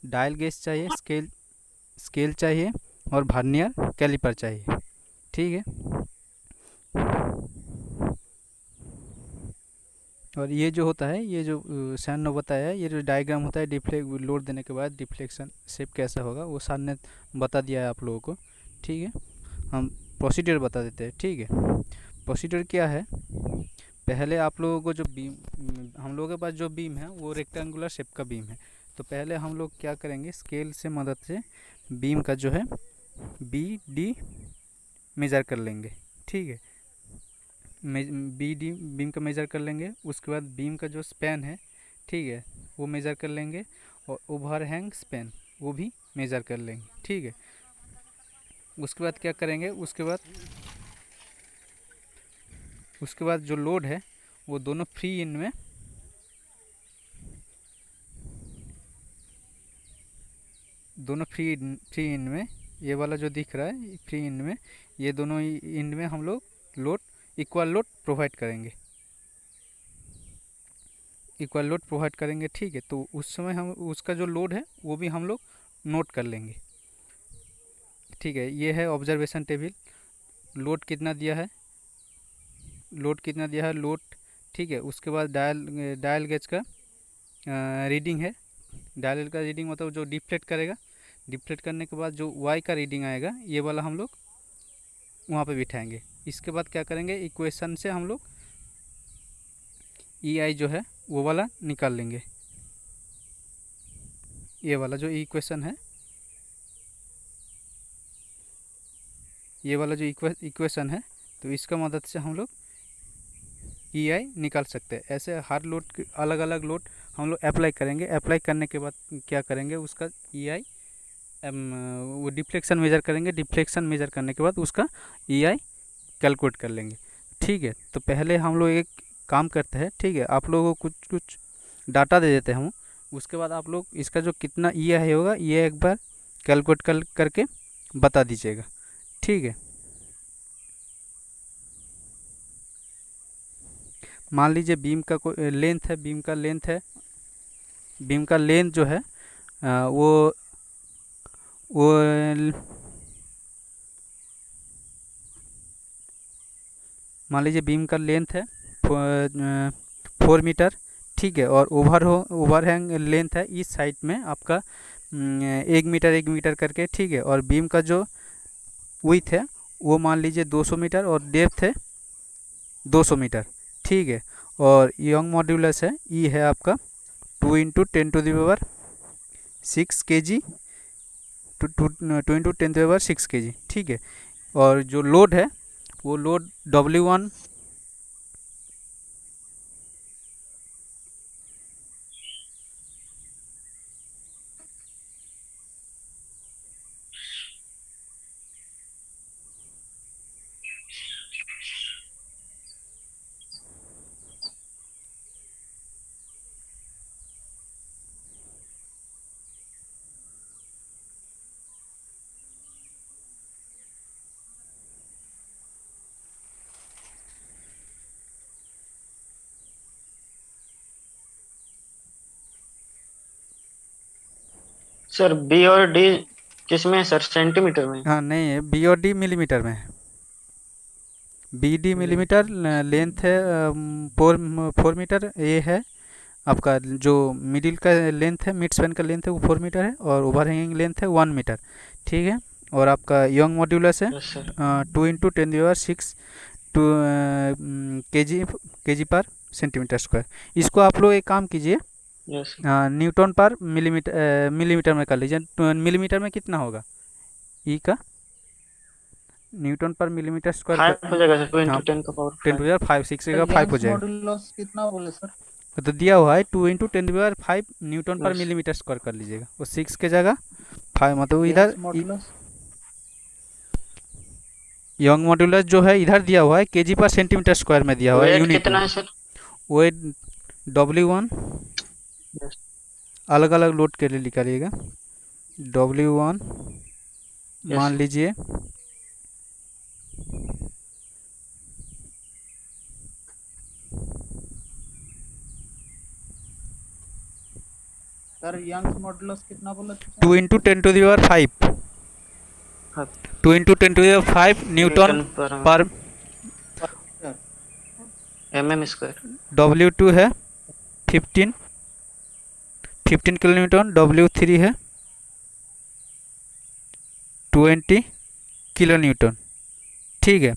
डायल गेज चाहिए, स्केल स्केल चाहिए और वर्नियर कैलिपर चाहिए। ठीक है, और ये जो होता है, ये जो सैन ने बताया है, ये जो डायग्राम होता है डिफ्लेक्ट लोड देने के बाद डिफ्लेक्शन शेप कैसा होगा, वो सर ने बता दिया है आप लोगों को। ठीक है, हम प्रोसीजर बता देते हैं। ठीक है, प्रोसीजर क्या है, पहले आप लोगों को जो बीम, हम लोगों के पास जो बीम है वो रेक्टेंगुलर शेप का बीम है। तो पहले हम लोग क्या करेंगे, स्केल से मदद से बीम का जो है बी डी मेज़र कर लेंगे। ठीक है, बी डी बीम का मेज़र कर लेंगे। उसके बाद बीम का जो स्पैन है, ठीक है, वो मेज़र कर लेंगे, और ओवरहैंग स्पैन वो भी मेज़र कर लेंगे। ठीक है, उसके बाद क्या करेंगे, उसके बाद जो लोड है वो दोनों फ्री इन में, फ्री इन में, ये वाला जो दिख रहा है फ्री इन में, ये दोनों इन में हम लोग लोड इक्वल लोड प्रोवाइड करेंगे। ठीक है, तो उस समय हम उसका जो लोड है वो भी हम लोग नोट कर लेंगे। ठीक है, ये है ऑब्जर्वेशन टेबल, लोड कितना दिया है, लोड। ठीक है, उसके बाद डायल गेज का रीडिंग है। डायल का रीडिंग मतलब जो डिफ्लेक्ट करेगा, डिफ्लेक्ट करने के बाद जो वाई का रीडिंग आएगा, ये वाला हम लोग वहाँ पे बिठाएंगे। इसके बाद क्या करेंगे, इक्वेशन से हम लोग ई आई जो है वो वाला निकाल लेंगे। ये वाला जो इक्वेशन है, ये वाला जो इक्वेशन है, तो इसका मदद से हम लोग ई आई निकाल सकते हैं। ऐसे हर लोड, अलग अलग लोड हम लोग अप्लाई करेंगे। अप्लाई करने के बाद क्या करेंगे, उसका ई आई वो डिफ्लेक्शन मेज़र करेंगे। डिफ्लेक्शन मेज़र करने के बाद उसका ई आई कैलकुलेट कर लेंगे। ठीक है, तो पहले हम लोग एक काम करते हैं। ठीक है, आप लोगों को कुछ डाटा दे देते हैं हम, उसके बाद आप लोग इसका जो कितना ई आई होगा ये एक बार कैलकुलेट करके बता दीजिएगा। ठीक है, मान लीजिए बीम का कोई लेंथ है, बीम का लेंथ जो है वो मान लीजिए बीम का लेंथ है 4 मीटर। ठीक है, और ओवरहैंग लेंथ है इस साइड में आपका 1 मीटर करके। ठीक है, और बीम का जो विड्थ है वो मान लीजिए 200 मीटर और डेप्थ है 200 मीटर। ठीक है, और यंग मॉड्यूलस है, ई है आपका 2 × 10⁶ kg, 2 × 10⁶ kg। ठीक है, और जो लोड है वो लोड W1 सर बी और डी किसमें है सर, सेंटीमीटर में? हाँ नहीं है, बी और डी मिलीमीटर में है। बी डी मिलीमीटर, लेंथ है 4 मीटर। ये है आपका जो मिडिल का लेंथ है, मिड स्पैन का लेंथ है वो 4 मीटर है, और ओवरहैंगिंग लेंथ है 1 मीटर। ठीक है, और आपका यंग मॉड्यूलस है 2 × 10⁶ kg पर सेंटीमीटर स्क्वायर। इसको आप लोग एक काम कीजिए, न्यूटन पर मिलीमीटर में कर लीजिए। मिलीमीटर में कितना होगा ई का, न्यूटन पर मिलीमीटर स्क्वायर 5 हो जाएगा सर, 2 × 10⁵ 6 का 5 हो जाएगा। मॉड्यूलस कितना बोले सर? तो दिया हुआ है 2 × 10⁵ न्यूटन पर मिलीमीटर स्क्वायर कर लीजिएगा। वो 6 के जगह 5, मतलब इधर यंग मॉड्यूलस जो है इधर दिया हुआ है kg पर सेंटीमीटर स्क्वायर में दिया हुआ है। यूनिट कितना है सर? वेट W1 अलग अलग लोड के लिए निकालिएगा। W1 मान लीजिए सर यंग मॉडुलस कितना बोला? 2 × 10⁵ 2 इंटू 10⁵ न्यूटन पर mm²। W2 है 15 किलो न्यूटन। W3 है 20 किलो न्यूटन। ठीक है,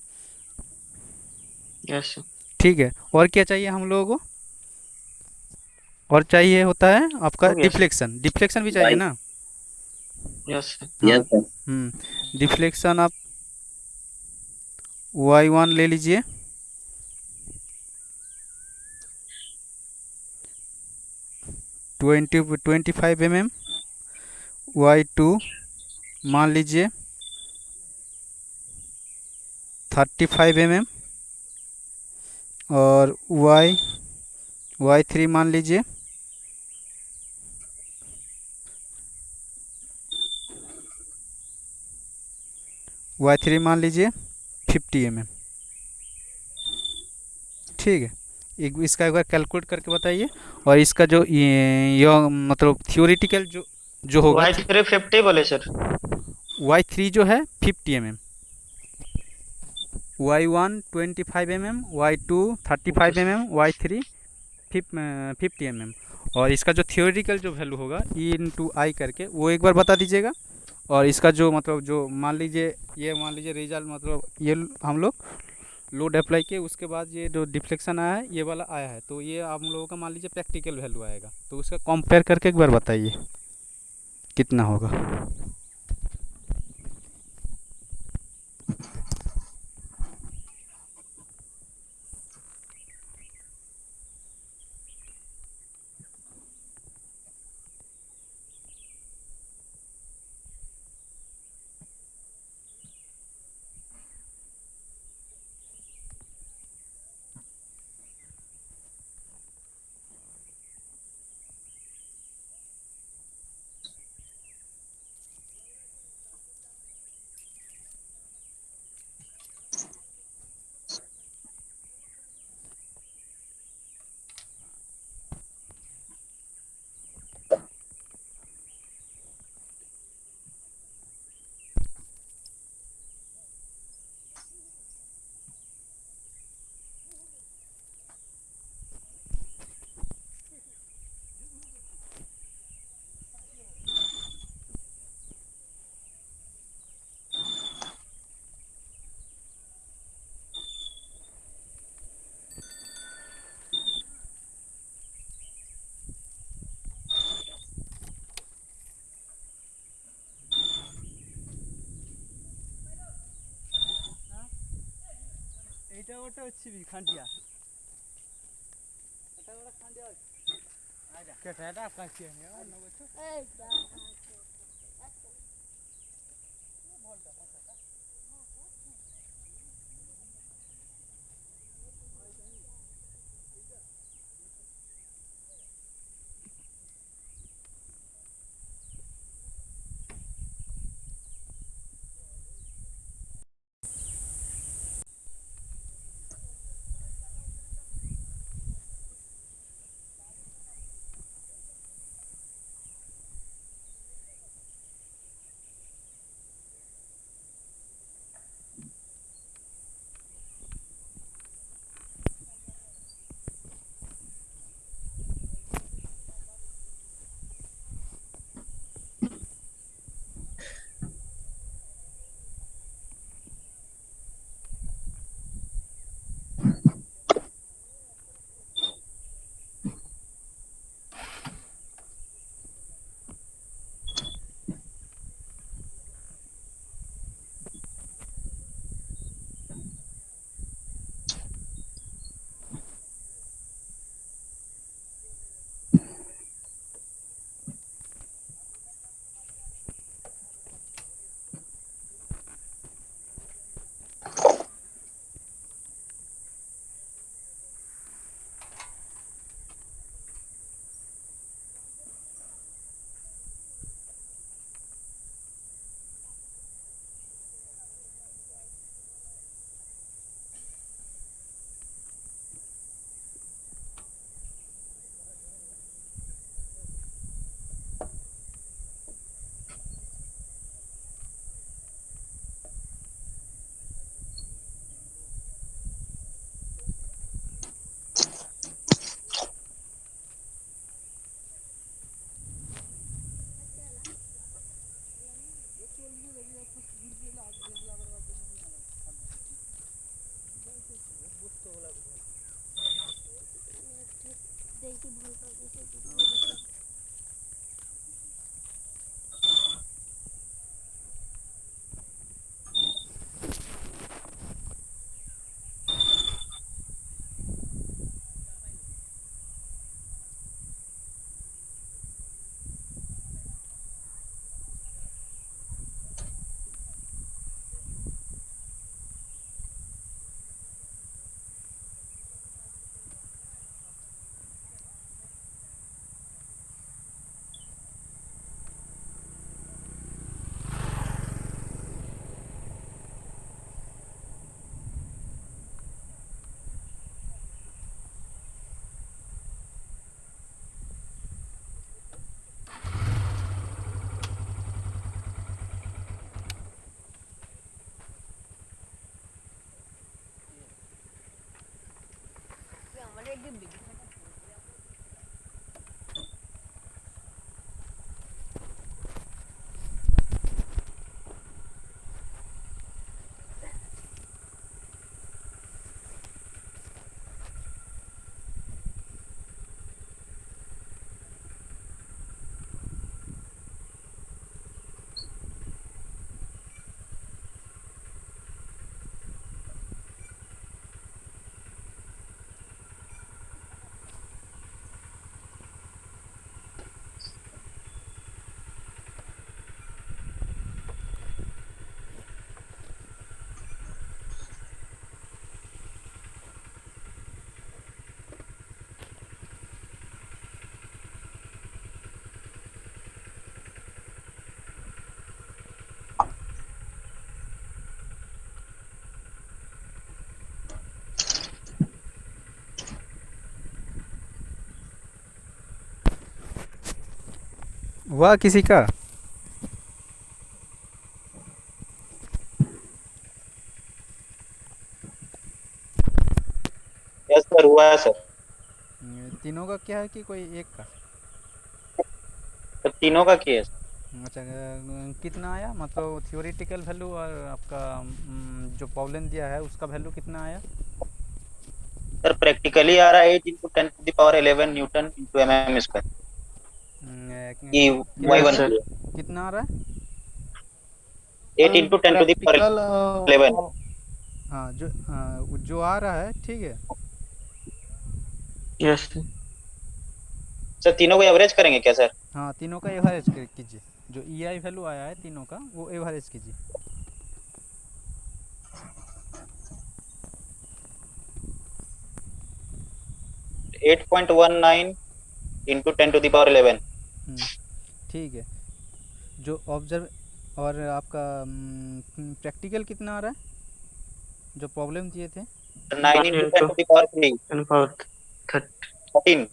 यस ठीक है। और क्या चाहिए हम लोगों को? और चाहिए होता है आपका हो गया सर। डिफ्लेक्शन। डिफ्लेक्शन भी चाहिए ना? Yes sir. हाँ। डिफ्लेक्शन आप y1 ले लीजिए। 25 mm। y2 मान लीजिए 35 mm। और y3 मान लीजिए y3 मान लीजिए 50 mm। ठीक है, एक इसका एक बार कैलकुलेट करके बताइए। और इसका जो ये मतलब थियोरिटिकल जो जो होगा y3 50 बोले सर। y3 जो है 50 mm, y1 25 mm, y2 okay 35 mm, y3 50 mm। और इसका जो थियोरिटिकल जो वैल्यू होगा ई इंटू आई करके वो एक बार बता दीजिएगा। और इसका जो मतलब जो मान लीजिए रिजल्ट मतलब ये हम लोग लोड अप्लाई किए उसके बाद ये जो डिफ्लेक्शन आया है ये वाला आया है, तो ये आप लोगों का मान लीजिए प्रैक्टिकल वैल्यू आएगा, तो उसका कंपेयर करके एक बार बताइए कितना होगा। এইটা ওটা হচ্ছে খান্ডিয়া এটা ওটা খান্ডিয়া আইডা কেটাটা কাছে নিয়ে নগো এই যা हुआ किसी का? यस सर, हुआ है सर। तीनों का क्या है कि कोई एक का? तो तीनों का किया है सर। अच्छा, कितना आया मतलब थियोरेटिकल वैल्यू और आपका जो प्रॉब्लम दिया है उसका वैल्यू कितना आया? सर प्रैक्टिकली आ रहा है 8 × 10⁻11 न्यूटन इंटू mm स्क्वायर। ये वाई कितना आ वन रहा है? कितना आ रहा है? 8 × 10⁻11। प्रैक्टिकल हाँ, जो आ रहा है, ठीक है। यस सर, तीनों को एवरेज करेंगे क्या सर? हाँ, तीनों का एवरेज कीजिए। जो ई आई वैल्यू आया है तीनों का वो एवरेज कीजिए। 8.19 इंटू 10⁻11। ठीक है। जो ऑब्जर्व और आपका प्रैक्टिकल कितना आ रहा है जो प्रॉब्लम दिए थे? 9 इंटू 10⁻3।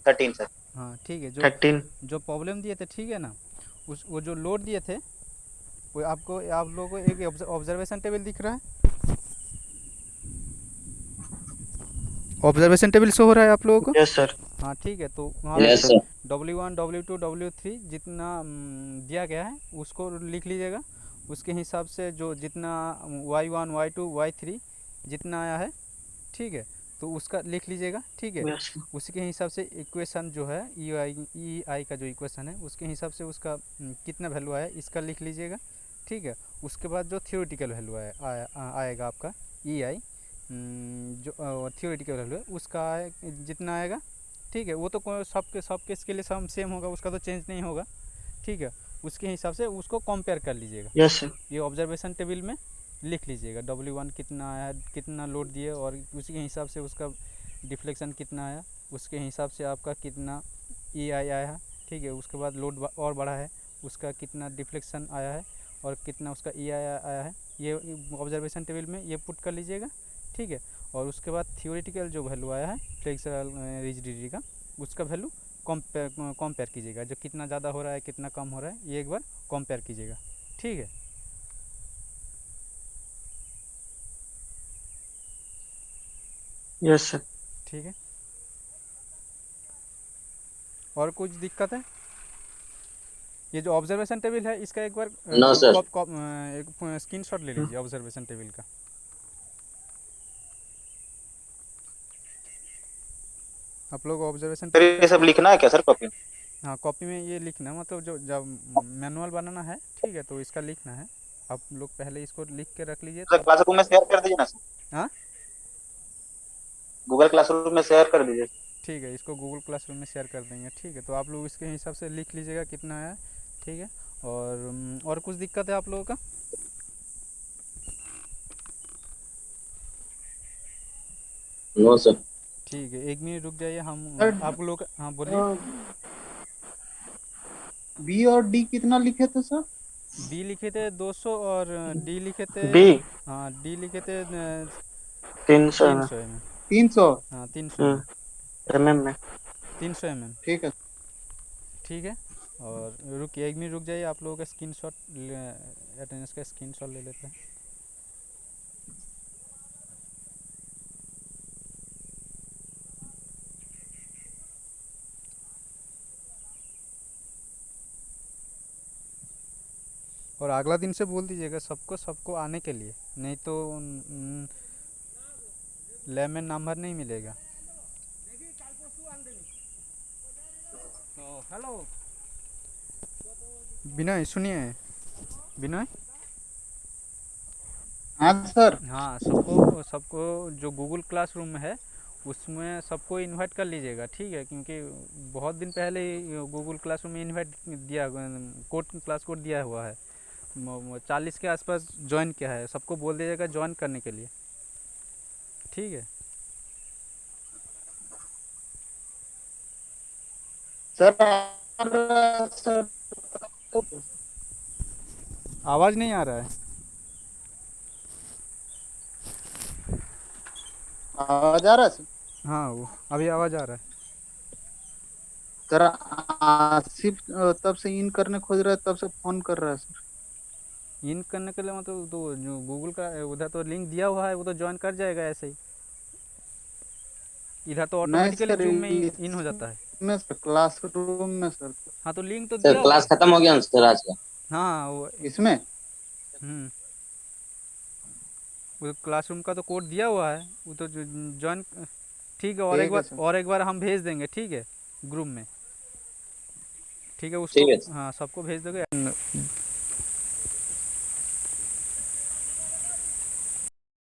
13 सर। हाँ, ठीक है। 13। जो प्रॉब्लम दिए थे, ठीक है ना, वो जो लोड दिए थे वो आप लोगों को एक ऑब्जर्वेशन टेबल दिख रहा है? ऑब्जर्वेशन टेबल शो हो रहा है आप लोगों को? Yes sir. हाँ, ठीक है। तो वहाँ यस पे सर। W1 W2 W3 जितना दिया गया है उसको लिख लीजिएगा। उसके हिसाब से जो जितना Y1 Y2 Y3 जितना आया है, ठीक है, तो उसका लिख लीजिएगा। ठीक है। यस उसी के हिसाब से इक्वेशन जो है ई आई का जो इक्वेशन है उसके हिसाब से उसका कितना वैल्यू आया इसका लिख लीजिएगा। ठीक है। उसके बाद जो थियोरेटिकल वैल्यू आएगा आपका ई आई, जो थियोरेटिकल वैल्यू है उसका जितना आएगा, ठीक है, वो तो सब केस के लिए सब सेम होगा, उसका तो चेंज नहीं होगा। ठीक है। उसके हिसाब से उसको कंपेयर कर लीजिएगा। Yes sir. ये ऑब्जर्वेशन टेबल में लिख लीजिएगा W1 कितना आया, कितना लोड दिए, और उसी के हिसाब से उसका डिफ्लेक्शन कितना आया, उसके हिसाब से आपका कितना ई आई आया है। ठीक है। उसके बाद लोड और बढ़ा है, उसका कितना डिफ्लेक्शन आया है और कितना उसका ई आई आया है, ये ऑब्जर्वेशन टेबल में ये पुट कर लीजिएगा। ठीक है। और उसके बाद थियोरेटिकल जो वैल्यू आया है फ्लेक्सुरल रिजिडिटी का, उसका वैल्यू कंपेयर कीजिएगा। जो कितना ज़्यादा हो रहा है कितना कम हो रहा है ये एक बार कंपेयर कीजिएगा। ठीक है। Yes sir. ठीक है। और कुछ दिक्कत है? ये जो ऑब्जर्वेशन टेबल है इसका एक बार नो सर। एक स्क्रीनशॉट ले लीजिए ऑब्जर्वेशन टेबल का। आप लोग ऑब्जर्वेशन सर टिक ये सब लिखना है क्या सर कॉपी? हाँ कॉपी में ये लिखना है, मतलब जो जब मैनुअल बनाना है ठीक है तो इसका लिखना है। आप लोग पहले इसको लिख के रख लीजिए सर तब। क्लासरूम में शेयर कर दीजिए ना सर, हाँ गूगल क्लासरूम में शेयर कर दीजिए। ठीक है, इसको गूगल क्लासरूम में शेयर कर देंगे। ठीक है, तो आप लोग इसके हिसाब से लिख लीजिएगा कितना है। ठीक है, और कुछ दिक्कत है आप लोगों का? No sir. ठीक है, 1 मिनट रुक जाइए, हम सर आप लोग, हाँ बोलिए। बी और डी कितना लिखे थे सर? बी लिखे थे 200 और डी लिखे थे, बी हाँ डी लिखे थे 300 में। 300 mm। 300। हाँ 300 mm, में 300 mm। ठीक है। ठीक है, और रुकिए 1 मिनट रुक जाइए, आप लोगों का स्क्रीनशॉट, अटेंडेंस का स्क्रीनशॉट ले लेते हैं। और अगला दिन से बोल दीजिएगा सबको आने के लिए, नहीं तो लैब में नंबर नहीं मिलेगा। हेलो विनय, सुनिए विनय। हाँ सर। हाँ सबको सबको जो गूगल क्लासरूम है उसमें सबको इनवाइट कर लीजिएगा, ठीक है, क्योंकि बहुत दिन पहले ही गूगल क्लासरूम में इनवाइट दिया, क्लास कोड दिया हुआ है, 40 के आसपास ज्वाइन किया है, सबको बोल दीजिएगा ज्वाइन करने के लिए। ठीक है सर आवाज़ नहीं आ रहा है। आवाज आ रहा है सर? हाँ वो अभी आवाज़ आ रहा है। सर आसिफ तब से इन करने खोज रहा है, तब से फोन कर रहा है सर। इन करने के लिए मतलब तो जो गूगल का उधर तो लिंक दिया हुआ है वो तो ज्वाइन कर जाएगा ऐसे ही, इधर तो नहीं ऑटोमेटिकली सर, जूम में ही इन हो जाता है। में सर क्लासरूम में सर। हाँ तो लिंक तो सर दिया हुआ क्लास है। खत्म हो गया ना सर आज का? हाँ वो इसमें वो क्लासरूम का तो कोड दिया हुआ है, वो तो ज्वाइन। ठीक है, ठीक है सर। और एक बार हम भेज देंगे, ठीक है, ग्रुप में। ठीक है उसको, ठीक है। हाँ सबको भेज दोगे।